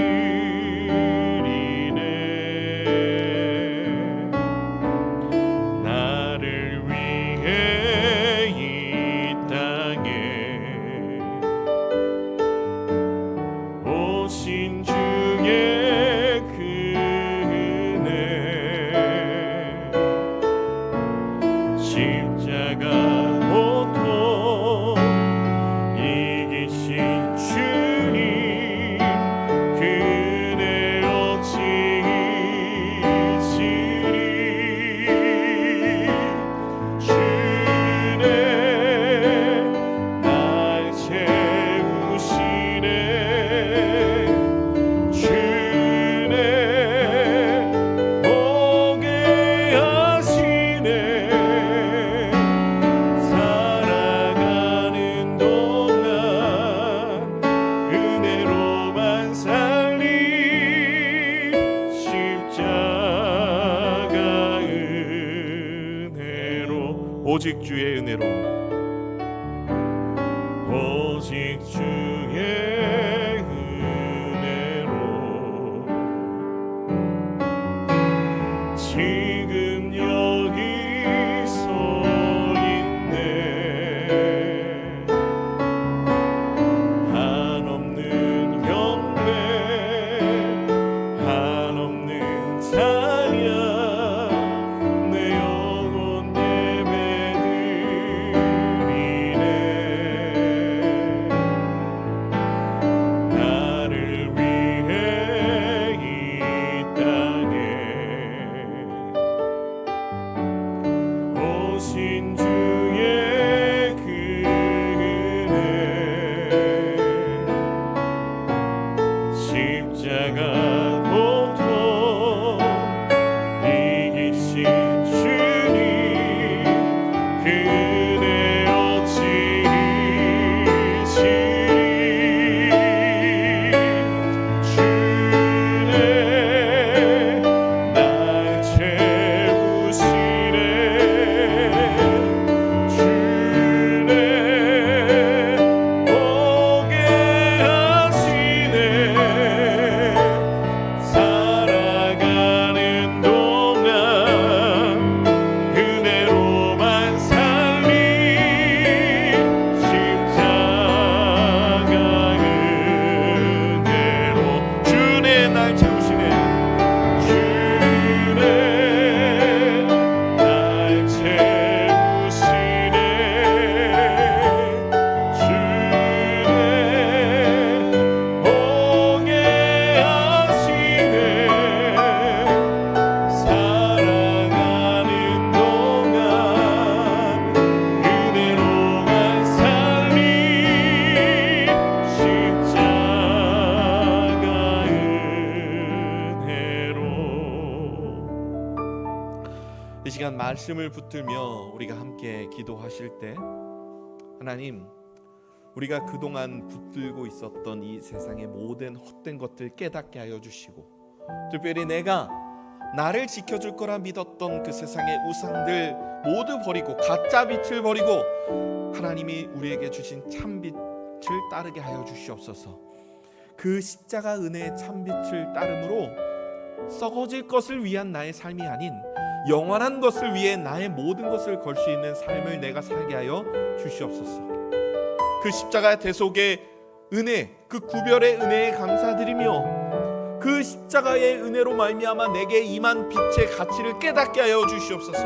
오직 주의 은혜로, 오직 주의 은혜로 지금 여기 서 있네. 한없는 경배, 한없는 찬양, 내 영혼 예배드리네. 나를 위해 이 땅에 오신 주의 그 은혜, 십자가 고통 이기신 주님, 그 은혜 어찌 잊으리. 주네 날 채우시네. 주네 보게 하시네. 살아가는 동안 은혜로만 살리. 십자가 은혜로 주네 날 채우시네. 주네 날 채우시네. 주네 보게 하시네. 살아가는 동안 은혜로만 살리. 십자가 은혜로. 이 시간 말씀을 붙들며 우리가 함께 기도하실 때, 하나님, 우리가 그동안 붙들고 있었던 이 세상의 모든 헛된 것들 깨닫게 하여 주시고, 특별히 내가 나를 지켜줄 거라 믿었던 그 세상의 우상들 모두 버리고 가짜 빛을 버리고 하나님이 우리에게 주신 참빛을 따르게 하여 주시옵소서. 그 십자가 은혜의 참빛을 따름으로 썩어질 것을 위한 나의 삶이 아닌 영원한 것을 위해 나의 모든 것을 걸 수 있는 삶을 내가 살게 하여 주시옵소서. 그 십자가 대속의 은혜, 그 구별의 은혜에 감사드리며 그 십자가의 은혜로 말미암아 내게 임한 빛의 가치를 깨닫게 하여 주시옵소서.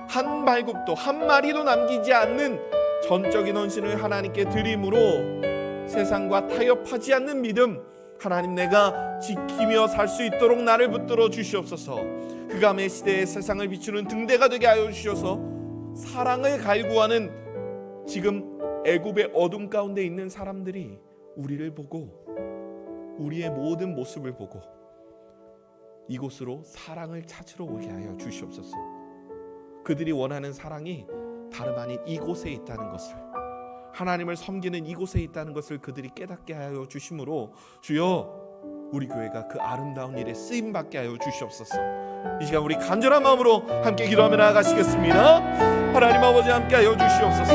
한 발굽도 한 마리도 남기지 않는 전적인 헌신을 하나님께 드림으로 세상과 타협하지 않는 믿음, 하나님 내가 지키며 살 수 있도록 나를 붙들어 주시옵소서. 흑암의 시대에 세상을 비추는 등대가 되게 하여 주셔서 사랑을 갈구하는 지금 애굽의 어둠 가운데 있는 사람들이 우리를 보고 우리의 모든 모습을 보고 이곳으로 사랑을 찾으러 오게 하여 주시옵소서. 그들이 원하는 사랑이 다름 아닌 이곳에 있다는 것을, 하나님을 섬기는 이곳에 있다는 것을 그들이 깨닫게 하여 주심으로 주여 우리 교회가 그 아름다운 일에 쓰임받게 하여 주시옵소서. 이 시간 우리 간절한 마음으로 함께 기도하며 나아가시겠습니다. 하나님 아버지 함께 하여 주시옵소서.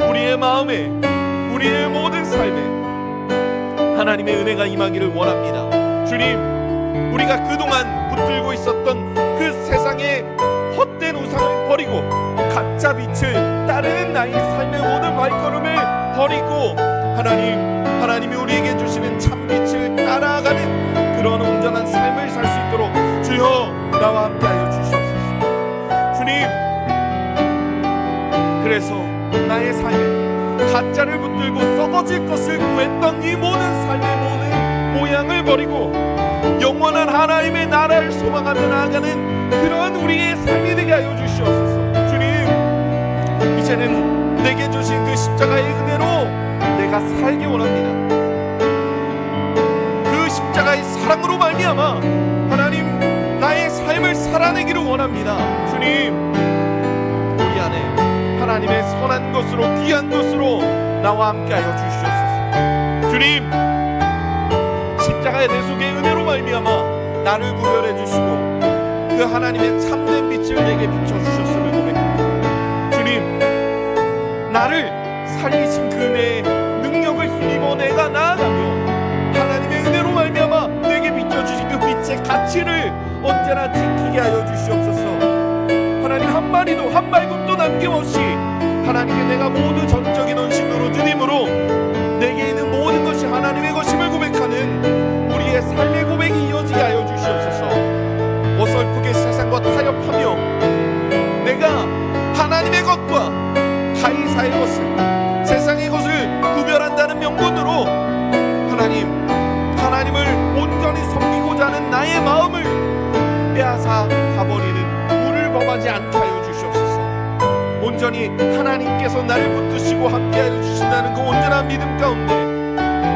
우리의 마음에 우리의 모든 삶에 하나님의 은혜가 임하기를 원합니다. 주님, 우리가 그동안 붙들고 있었던 그 세상의 헛된 우상을 버리고 가짜 빛을 따르는 나의 삶의 모든 발걸음을 버리고 하나님이 우리에게 주시는 참빛을 따라가는 그런 온전한 삶을 살 수 있도록 주여 나와 함께 하여 주시옵소서. 주님, 그래서 나의 삶에 가짜를 붙들고 썩어질 것을 구했던 이 모든 삶의 모든 모양을 버리고 영원한 하나님의 나라를 소망하며 나아가는 그런 우리의 삶이 되게 하여 주시옵소서. 주님, 이제는 내게 주신 그 십자가의 은혜로 내가 살기 원합니다. 그 십자가의 사랑으로 말미암아 하나님 나의 삶을 살아내기를 원합니다. 주님, 우리 안에 하나님의 선한 것으로 귀한 것으로 나와 함께하여 주시옵소서. 주님, 십자가의 대속의 은혜로 말미암아 나를 구별해 주시고 그 하나님의 참된 빛을 내게 비춰주셨음을 고백합니다. 주님, 하나님의 가치를 언제나 지키게 하여 주시옵소서. 하나님 한 마리도 한 발굽도 남김없이 하나님께 내가 모두 전적인 헌신으로 드림으로 내게 있는 모든 것이 하나님의 것임을 고백하는 우리의 삶의 고백이 이어지게 하여 주시옵소서. 어설프게 세상과 타협하며 내가 하나님의 것과 가이사의 것을, 세상의 것을 구별한다는 명분으로 하나님을 온전히 섬기고자 하는 나의 마음을 빼앗아 가버리는 우를 범하지 않게 하여 주시옵소서. 온전히 하나님께서 나를 붙드시고 함께하여 주신다는 그 온전한 믿음 가운데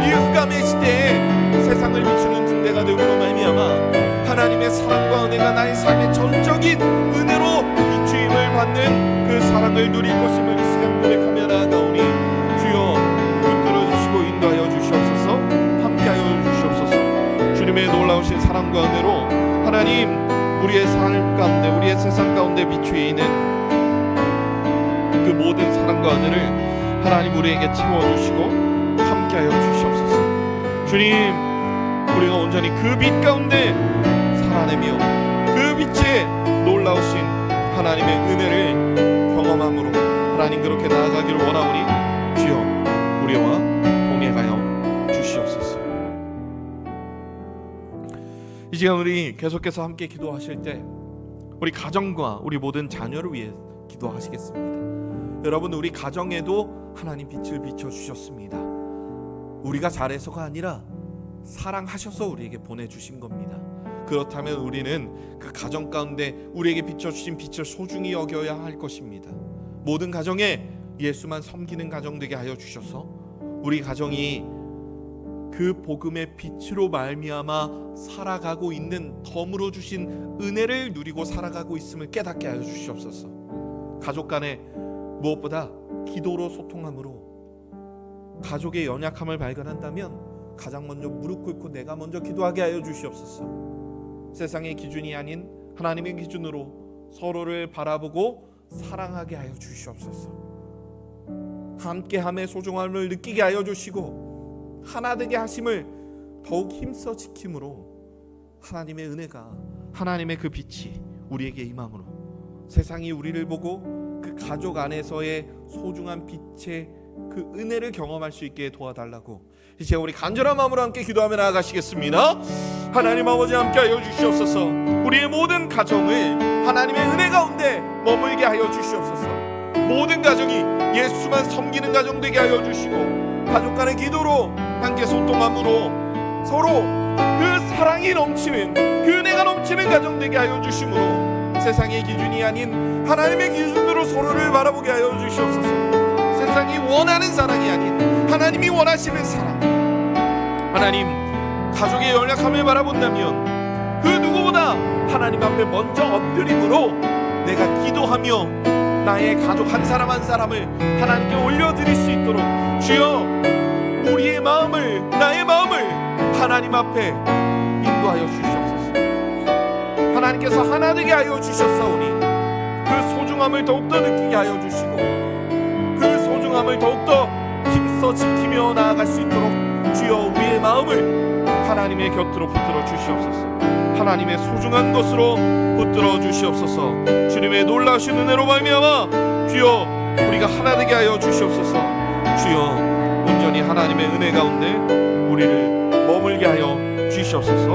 이 흑암의 시대에 세상을 비추는 등대가 되므로 말미암아 하나님의 사랑과 은혜가 나의 삶의 전적인 은혜로 비추임을 받는 그 사랑을 누릴 것임을 이 시간 고백하며 나아가오니 주여 붙들어 주시고 인도하여 주시옵소서. 함께하여 주시옵소서. 주님의 놀라우신 사랑과 은혜로 하나님 우리의 삶 가운데, 우리의 세상 가운데 비추어 있는 그 모든 사랑과 은혜를 하나님 우리에게 채워주시고 함께하여 주시옵소서. 주님, 우리가 온전히 그 빛 가운데 살아내며 그 빛에 놀라우신 하나님의 은혜를 경험함으로 하나님 그렇게 나아가기를 원하오니 주여 우리와 동행하여 주시옵소서. 이 시간 우리 계속해서 함께 기도하실 때 우리 가정과 우리 모든 자녀를 위해 기도하시겠습니다. 여러분, 우리 가정에도 하나님 빛을 비춰주셨습니다. 우리가 잘해서가 아니라 사랑하셔서 우리에게 보내주신 겁니다. 그렇다면 우리는 그 가정 가운데 우리에게 비춰주신 빛을 소중히 여겨야 할 것입니다. 모든 가정에 예수만 섬기는 가정 되게 하여 주셔서 우리 가정이 그 복음의 빛으로 말미암아 살아가고 있는 덤으로 주신 은혜를 누리고 살아가고 있음을 깨닫게 하여 주시옵소서. 가족 간에 무엇보다 기도로 소통함으로 가족의 연약함을 발견한다면 가장 먼저 무릎 꿇고 내가 먼저 기도하게 하여 주시옵소서. 세상의 기준이 아닌 하나님의 기준으로 서로를 바라보고 사랑하게 하여 주시옵소서. 함께함의 소중함을 느끼게 하여 주시고 하나 되게 하심을 더욱 힘써 지킴으로 하나님의 은혜가, 하나님의 그 빛이 우리에게 임함으로 세상이 우리를 보고 그 가족 안에서의 소중한 빛의 그 은혜를 경험할 수 있게 도와달라고 이제 우리 간절한 마음으로 함께 기도하며 나아가시겠습니다. 하나님 아버지 함께하여 주시옵소서. 우리의 모든 가정을 하나님의 은혜 가운데 머물게 하여 주시옵소서. 모든 가정이 예수만 섬기는 가정 되게 하여 주시고 가족 간의 기도로 함께 소통함으로 서로 그 사랑이 넘치는, 그 은혜가 넘치는 가정 되게 하여 주심으로 세상의 기준이 아닌 하나님의 기준으로 서로를 바라보게 하여 주시옵소서. 세상이 원하는 사랑이 아닌 하나님이 원하시는 사랑, 하나님 가족의 연약함을 바라본다면 그 누구보다 하나님 앞에 먼저 엎드림으로 내가 기도하며 나의 가족 한 사람 한 사람을 하나님께 올려드릴 수 있도록 주여 우리의 마음을, 나의 마음을 하나님 앞에 인도하여 주시옵소서. 하나님께서 하나 되게 하여 주셨사오니 그 소중함을 더욱더 느끼게 하여 주시고 그 소중함을 더욱더 힘써 지키며 나아갈 수 있도록 주여 우리의 마음을 하나님의 곁으로 붙들어 주시옵소서. 하나님의 소중한 것으로 붙들어 주시옵소서. 주님의 놀라우신 은혜로 말미암아 주여 우리가 하나 되게 하여 주시옵소서. 주여 온전히 하나님의 은혜 가운데 우리를 머물게 하여 주시옵소서.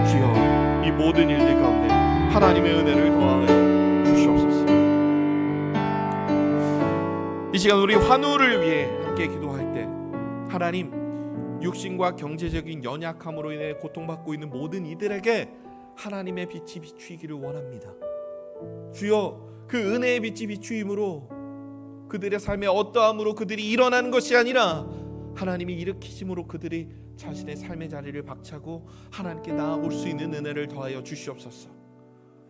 주여 이 모든 일들 가운데 하나님의 은혜를 더하여 주시옵소서. 이 시간 우리 환우를 위해 함께 기도할 때 하나님 육신과 경제적인 연약함으로 인해 고통받고 있는 모든 이들에게 하나님의 빛이 비추이기를 원합니다. 주여 그 은혜의 빛이 비추임으로 그들의 삶에 어떠함으로 그들이 일어나는 것이 아니라 하나님이 일으키심으로 그들이 자신의 삶의 자리를 박차고 하나님께 나아올 수 있는 은혜를 더하여 주시옵소서.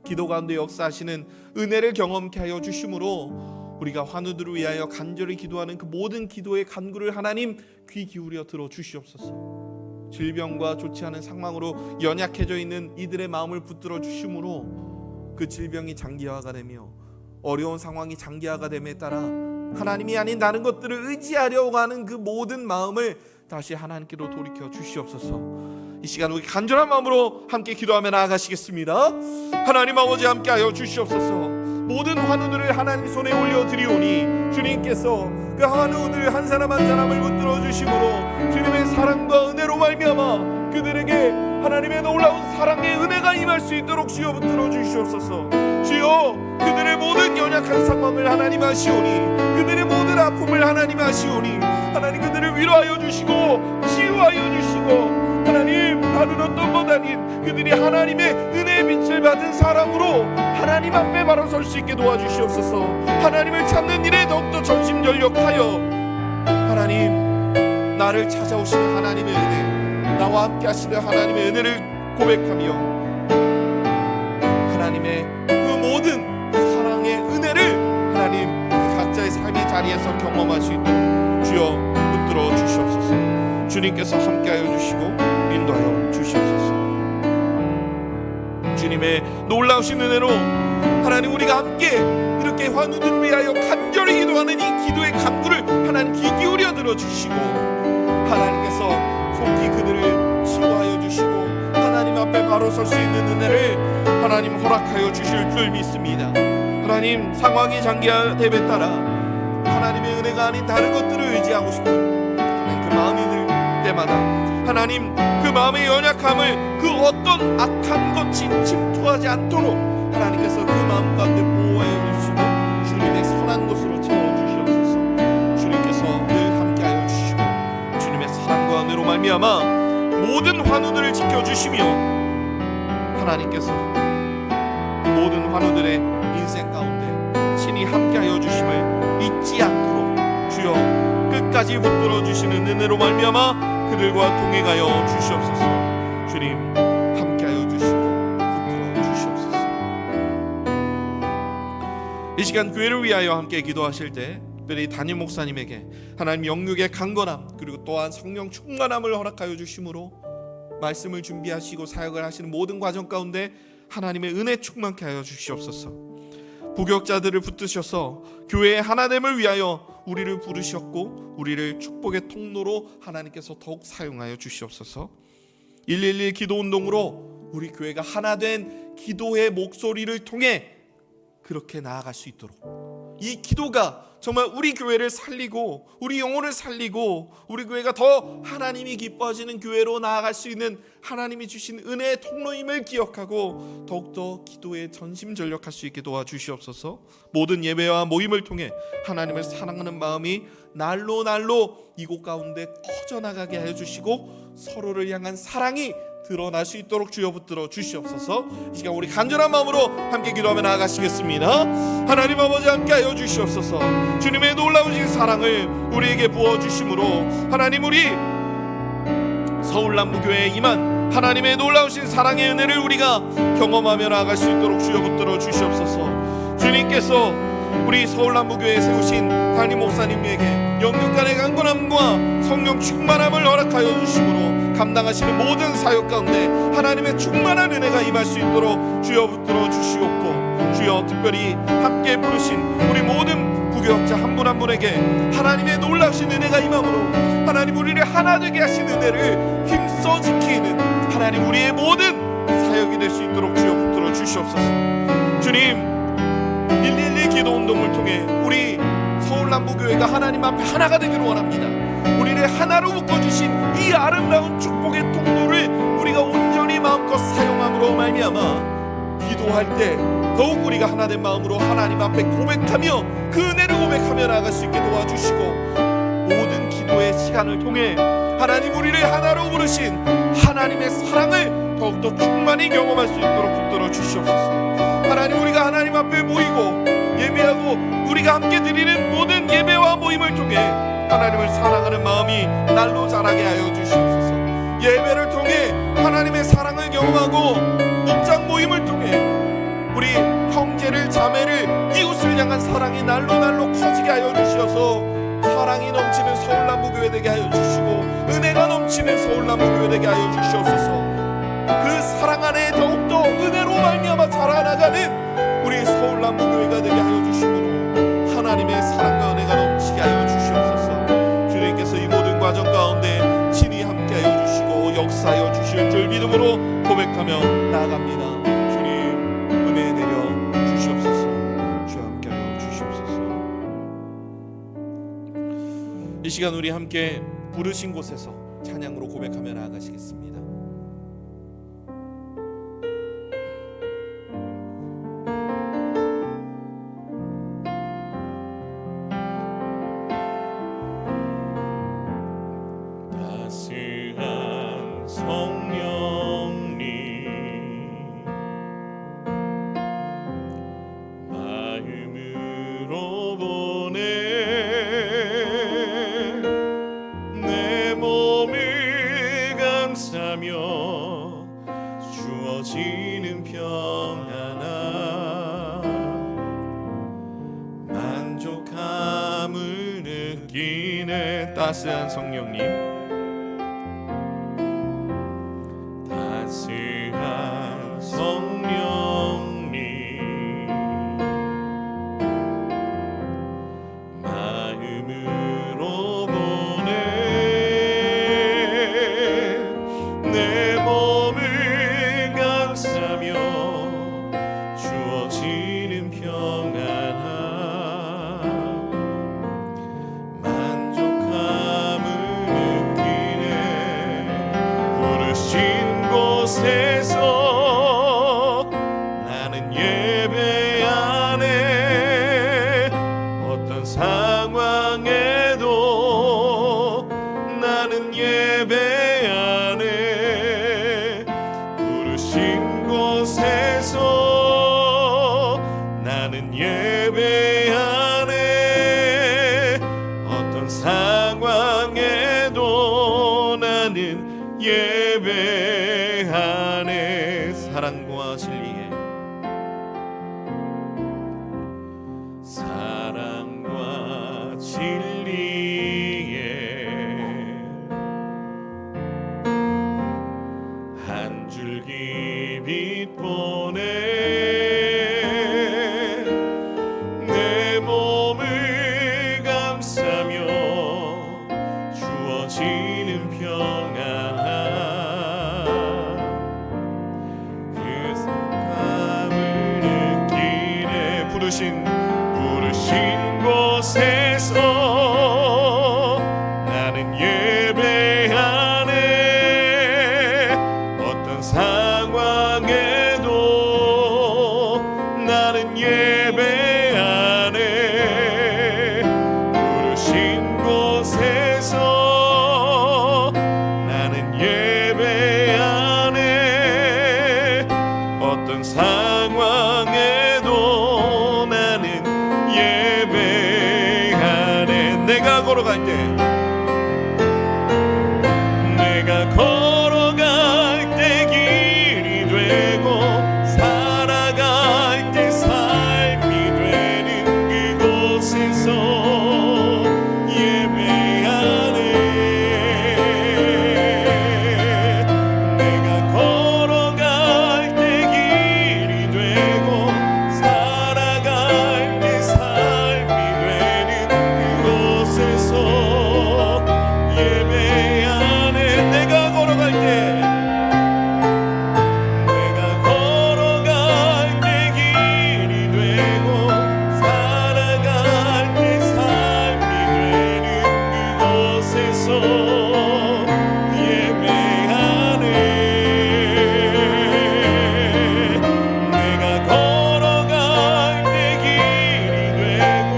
기도 가운데 역사하시는 은혜를 경험케 하여 주심으로 우리가 환우들을 위하여 간절히 기도하는 그 모든 기도의 간구를 하나님 귀 기울여 들어 주시옵소서. 질병과 좋지 않은 상황으로 연약해져 있는 이들의 마음을 붙들어 주심으로 그 질병이 장기화가 되며 어려운 상황이 장기화가 됨에 따라 하나님이 아닌 다른 것들을 의지하려고 하는 그 모든 마음을 다시 하나님께로 돌이켜 주시옵소서. 이 시간 우리 간절한 마음으로 함께 기도하며 나아가시겠습니다. 하나님 아버지 함께하여 주시옵소서. 모든 환우들을 하나님 손에 올려드리오니 주님께서 그 환우들 한 사람 한 사람을 붙들어 주심으로 주님의 사랑과 은혜로 말미암아 그들에게 하나님의 놀라운 사랑의 은혜가 임할 수 있도록 주여 붙들어 주시옵소서. 주여 그들의 모든 연약한 상황을 하나님 아시오니 그들의 모든 아픔을 하나님 아시오니 하나님 그들을 위로하여 주시고 치유하여 주시고 하나님 다른 어떤 것 아닌 그들이 하나님의 은혜의 빛을 받은 사람으로 하나님 앞에 바로 설 수 있게 도와주시옵소서. 하나님을 찾는 일에 더욱더 전심전력하여 하나님 나를 찾아오시는 하나님의 은혜, 나와 함께 하시는 하나님의 은혜를 고백하며 하나님의 그 모든 사랑의 은혜를 하나님 그 각자의 삶의 자리에서 경험할 수 있도록 주여 붙들어 주시옵소서. 주님께서 함께하여 주시고 인도하여 주시옵소서. 주님의 놀라우신 은혜로 하나님 우리가 함께 이렇게 환우들을 위하여 간절히 기도하는 이 기도의 간구를 하나님 귀 기울여 들어주시고 하나님께서 속히 그들을 치유하여 주시고 하나님 앞에 바로 설 수 있는 은혜를 하나님 허락하여 주실 줄 믿습니다. 하나님 상황이 장기화됨에 따라 하나님의 은혜가 아닌 다른 것들을 의지하고 싶은 하나님 그 마음이 들 때마다 하나님 그 마음의 연약함을 그 어떤 악한 것이 침투하지 않도록 하나님께서 그 마음 가운데 보호하여 주시고 주님의 선한 것으로 채워주시옵소서. 주님께서 늘 함께하여 주시고 주님의 사랑과 은혜로 말미암아 모든 환우들을 지켜주시며 하나님께서 모든 환우들의 인생 가운데 친히 함께하여 주심을 잊지 않도록 주여 끝까지 붙들어 주시는 은혜로 말미암아 그들과 동행하여 주시옵소서. 주님 함께하여 주시고 붙들어 주시옵소서. 이 시간 교회를 위하여 함께 기도하실 때 특별히 담임 목사님에게 하나님 영육의 강건함 그리고 또한 성령 충만함을 허락하여 주심으로 말씀을 준비하시고 사역을 하시는 모든 과정 가운데 하나님의 은혜 충만케 하여 주시옵소서. 부교역자들을 붙드셔서 교회의 하나됨을 위하여 우리를 부르셨고 우리를 축복의 통로로 하나님께서 더욱 사용하여 주시옵소서. 111 기도운동으로 우리 교회가 하나된 기도의 목소리를 통해 그렇게 나아갈 수 있도록 이 기도가 정말 우리 교회를 살리고 우리 영혼을 살리고 우리 교회가 더 하나님이 기뻐하시는 교회로 나아갈 수 있는 하나님이 주신 은혜의 통로임을 기억하고 더욱더 기도에 전심전력할 수 있게 도와주시옵소서. 모든 예배와 모임을 통해 하나님을 사랑하는 마음이 날로 이곳 가운데 커져나가게 하여 주시고 서로를 향한 사랑이 드러날 수 있도록 주여 붙들어 주시옵소서. 이 시간 우리 간절한 마음으로 함께 기도하며 나아가시겠습니다. 하나님 아버지 함께하여 주시옵소서. 주님의 놀라우신 사랑을 우리에게 부어주심으로 하나님 우리 서울남부교회에 임한 하나님의 놀라우신 사랑의 은혜를 우리가 경험하며 나아갈 수 있도록 주여 붙들어 주시옵소서. 주님께서 우리 서울남부교회에 세우신 담임 목사님에게 영육간의 강건함과 성령 충만함을 허락하여 주심으로 감당하시는 모든 사역 가운데 하나님의 충만한 은혜가 임할 수 있도록 주여 붙들어 주시옵고 주여 특별히 함께 부르신 우리 모든 부교역자 한 분 한 분에게 하나님의 놀라우신 은혜가 임함으로 하나님 우리를 하나 되게 하신 은혜를 힘써 지키는 하나님 우리의 모든 사역이 될 수 있도록 주여 붙들어 주시옵소서. 주님 111 기도운동을 통해 우리 서울남부교회가 하나님 앞에 하나가 되기를 원합니다. 우리를 하나로 묶어주신 이 아름다운 축복의 통로를 우리가 온전히 마음껏 사용함으로 말미암아 기도할 때 더욱 우리가 하나된 마음으로 하나님 앞에 고백하며 그 은혜를 고백하며 나아갈 수 있게 도와주시고 모든 기도의 시간을 통해 하나님 우리를 하나로 부르신 하나님의 사랑을 더욱더 충만히 경험할 수 있도록 붙들어 주시옵소서. 하나님 우리가 하나님 앞에 모이고 예배하고 우리가 함께 드리는 모든 예배와 모임을 통해 하나님을 사랑하는 마음이 날로 자라게 하여 주시옵소서. 예배를 통해 하나님의 사랑을 경험하고 목장 모임을 통해 우리 형제를 자매를 이웃을 향한 사랑이 날로 커지게 하여 주시어서 사랑이 넘치는 서울남부교회 되게 하여 주시고 은혜가 넘치는 서울남부교회 되게 하여 주시옵소서. 그 사랑 안에 더욱더 은혜로 말미암아 자라나가는 우리 서울남부교회가 되게 하여 주시므로 하나님의 사랑과 은혜가 넘치게 하여 주시옵소서. 주님께서 이 모든 과정 가운데 친히 함께하여 주시고 역사하여 주실 줄 고백하며 나아갑니다. 주님, 은혜 내려 주시옵소서. 주와 함께하여 주시옵소서. 이 시간 우리 함께 부르신 곳에서 찬양으로 고백하며 나아가시겠습니다. 따스한 성령님 마음으로 보내 내 몸을 감싸며 주어지는 평안함 만족함을 느끼네. 따스한 성령님 따스한 성령님 마음으로 보내 내 몸을 감싸며 주어지는 평안함 만족함을 느끼네. 부르신 곳에서 나는 예배하네. 어떤 상황에도 나는 예배하네. 부르신 곳에서 나는 예배하네. 어떤 상황에도 나는 예배하네. 사랑과 진리에 사랑과 진리에 한 줄기 빛 보내 내 몸을 감싸며 주어지는 평안함 그 속함을 느끼네. 부르신 곳에서 나는 예배하네. 어떤 상황에도 나는 예배하네. 부르신 곳에서 나는 예배하네. 어떤 상황에도 나는 예배하네. 내가 걸어갈 때 내가 걸어갈 때 길이 되고 살아갈 때 삶이 되는 그곳에서 예배하네. 내가 걸어갈 때 길이 되고 살아갈 때 삶이 되는 그곳에서 예배하네. 내가 걸어갈 때 내가 걸어갈 때 길이 되고 살아갈 때 삶이 되는 그곳에서 예배하네. 내가 걸어갈 때 길이 되고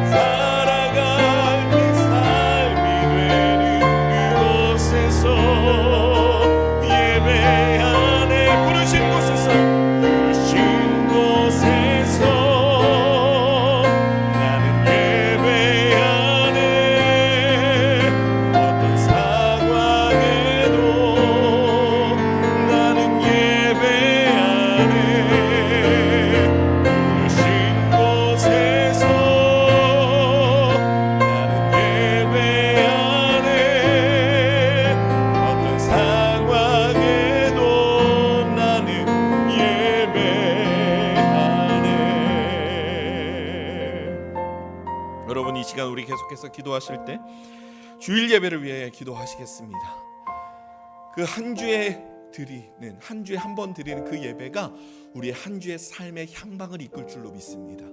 살아갈 때 삶이 되는 그곳에서 예배하네. 부르신 곳에서 나는 예배하네. 어떤 상황에도 나는 예배하네. 부르신 곳에서 나는 예배하네. 어떤 상황에도 나는 예배하네. 여러분, 이 시간 우리 계속해서 기도하실 때 주일 예배를 위해 기도하시겠습니다. 그 한 주의 드리는, 한 주에 한 번 드리는 그 예배가 우리의 한 주의 삶의 향방을 이끌 줄로 믿습니다.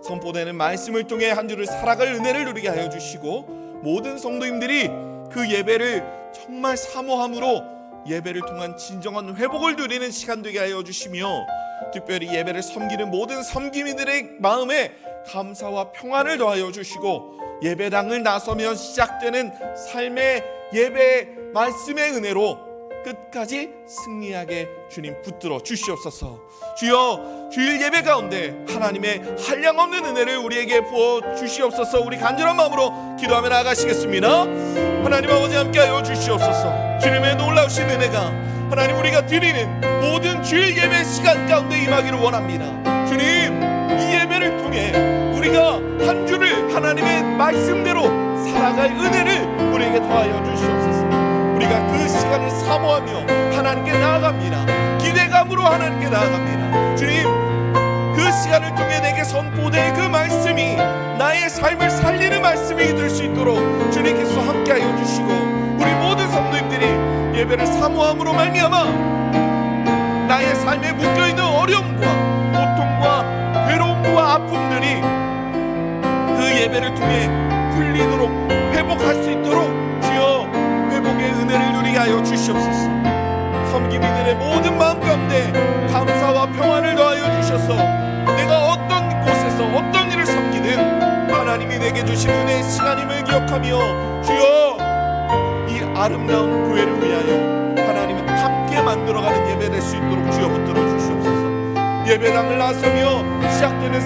선포되는 말씀을 통해 한 주를 살아갈 은혜를 누리게 하여 주시고, 모든 성도님들이 그 예배를 정말 사모함으로 예배를 통한 진정한 회복을 누리는 시간 되게 하여 주시며, 특별히 예배를 섬기는 모든 섬기민들의 마음에 감사와 평안을 더하여 주시고, 예배당을 나서면 시작되는 삶의 예배 말씀의 은혜로 끝까지 승리하게 주님 붙들어 주시옵소서. 주여, 주일 예배 가운데 하나님의 한량없는 은혜를 우리에게 부어 주시옵소서. 우리 간절한 마음으로 기도하며 나아가시겠습니다. 하나님 아버지, 함께하여 주시옵소서. 주님의 놀라우신 은혜가 하나님 우리가 드리는 모든 주일 예배 시간 가운데 임하기를 원합니다. 주님, 이 예배를 통해 우리가 한 주를 하나님의 말씀대로 살아갈 은혜를 우리에게 더하여 주시옵소서. 우리가 그 시간을 사모하며 하나님께 나아갑니다. 기대감으로 하나님께 나아갑니다. 주님, 그 시간을 통해 내게 선포될 그 말씀이 나의 삶을 살리는 말씀이 될 수 있도록 주님께서 함께하여 주시고, 우리 모든 성도님들이 예배를 사모함으로 말미암아 나의 삶에 묶여있는 어려움과 고통과 괴로움과 아픔들이 그 예배를 통해 풀리도록 회복할 수 있도록 주여 회복의 은혜를 누리게 하여 주시옵소서. 섬김이들의 모든 마음 가운데 감사와 평안을 더하여 주셔서 내가 어떤 곳에서 어떤 일을 섬기든 하나님이 내게 주신 은혜의 시간임을 기억하며, 주여 이 아름다운 교회를 위하여 하나님은 함께 만들어가는 예배 될 수 있도록 주여 붙들어 주시옵소서. 예배당을 나서며 시작되는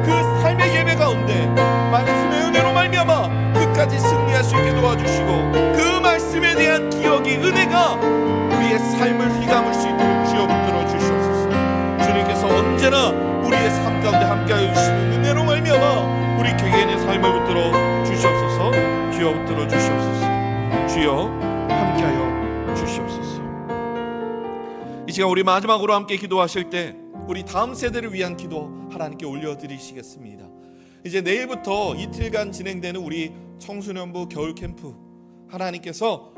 그 삶의 예배 가운데 말씀의 은혜로 말미암아 끝까지 승리할 수 있게 도와주시고, 그 말씀에 대한 기억이, 은혜가 우리의 삶을 휘감을 수 있도록 주여 붙들어 주시옵소서. 주님께서 언제나 우리의 삶 가운데 함께하여 주시는 은혜로 말미암아 우리 개개인의 삶을 붙들어 주시옵소서. 주여 붙들어 주시옵소서. 주여 함께하여 주시옵소서. 이 시간 우리 마지막으로 함께 기도하실 때 우리 다음 세대를 위한 기도 하나님께 올려드리시겠습니다. 이제 내일부터 이틀간 진행되는 우리 청소년부 겨울 캠프, 하나님께서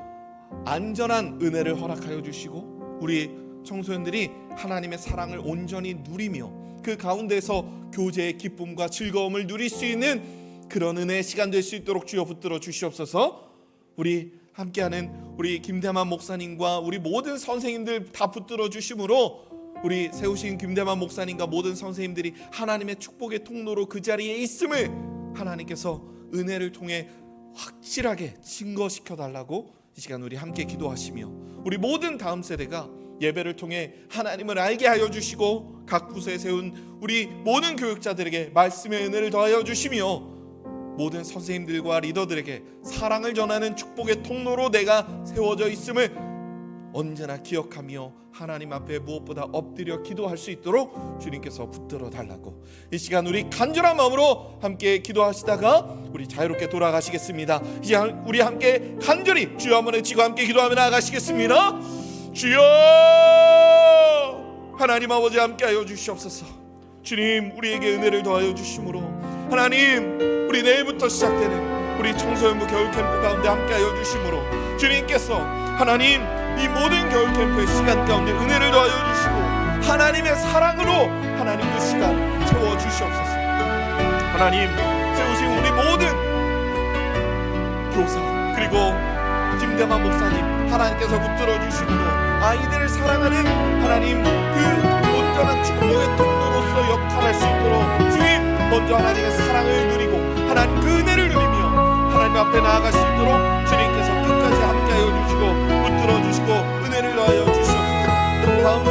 안전한 은혜를 허락하여 주시고 우리 청소년들이 하나님의 사랑을 온전히 누리며 그 가운데서 교제의 기쁨과 즐거움을 누릴 수 있는 그런 은혜의 시간 될 수 있도록 주여 붙들어 주시옵소서. 우리 함께하는 우리 김대만 목사님과 우리 모든 선생님들 다 붙들어 주심으로 우리 세우신 김대만 목사님과 모든 선생님들이 하나님의 축복의 통로로 그 자리에 있음을 하나님께서 은혜를 통해 확실하게 증거시켜 달라고 이 시간 우리 함께 기도하시며, 우리 모든 다음 세대가 예배를 통해 하나님을 알게 하여 주시고 각 부서에 세운 우리 모든 교육자들에게 말씀의 은혜를 더하여 주시며, 모든 선생님들과 리더들에게 사랑을 전하는 축복의 통로로 내가 세워져 있음을 언제나 기억하며 하나님 앞에 무엇보다 엎드려 기도할 수 있도록 주님께서 붙들어 달라고 이 시간 우리 간절한 마음으로 함께 기도하시다가 우리 자유롭게 돌아가시겠습니다. 이제 우리 함께 간절히 주여 한번 외치고 함께 기도하며 나아가시겠습니다. 주여, 하나님 아버지 함께하여 주시옵소서. 주님, 우리에게 은혜를 더하여 주심으로 하나님, 우리 내일부터 시작되는 우리 청소년부 겨울 캠프 가운데 함께하여 주심으로 주님께서 하나님 이 모든 겨울 캠프의 시간 가운데 은혜를 더하여 주시고 하나님의 사랑으로 하나님 그 시간 채워 주시옵소서. 하나님, 세우신 우리 모든 교사 그리고 김대만 목사님 하나님께서 붙들어 주심으로 아이들을 사랑하는 하나님 그 온전한 축복의 통로로서 역할할 수 있도록 주님 먼저 하나님의 사랑을 누리고 하나님 그 은혜를 누리며 하나님 앞에 나아갈 수 있도록 주님께서 끝까지 함께하여 주시고 붙들어 주시고 은혜를 더하여 주시옵소서. 다음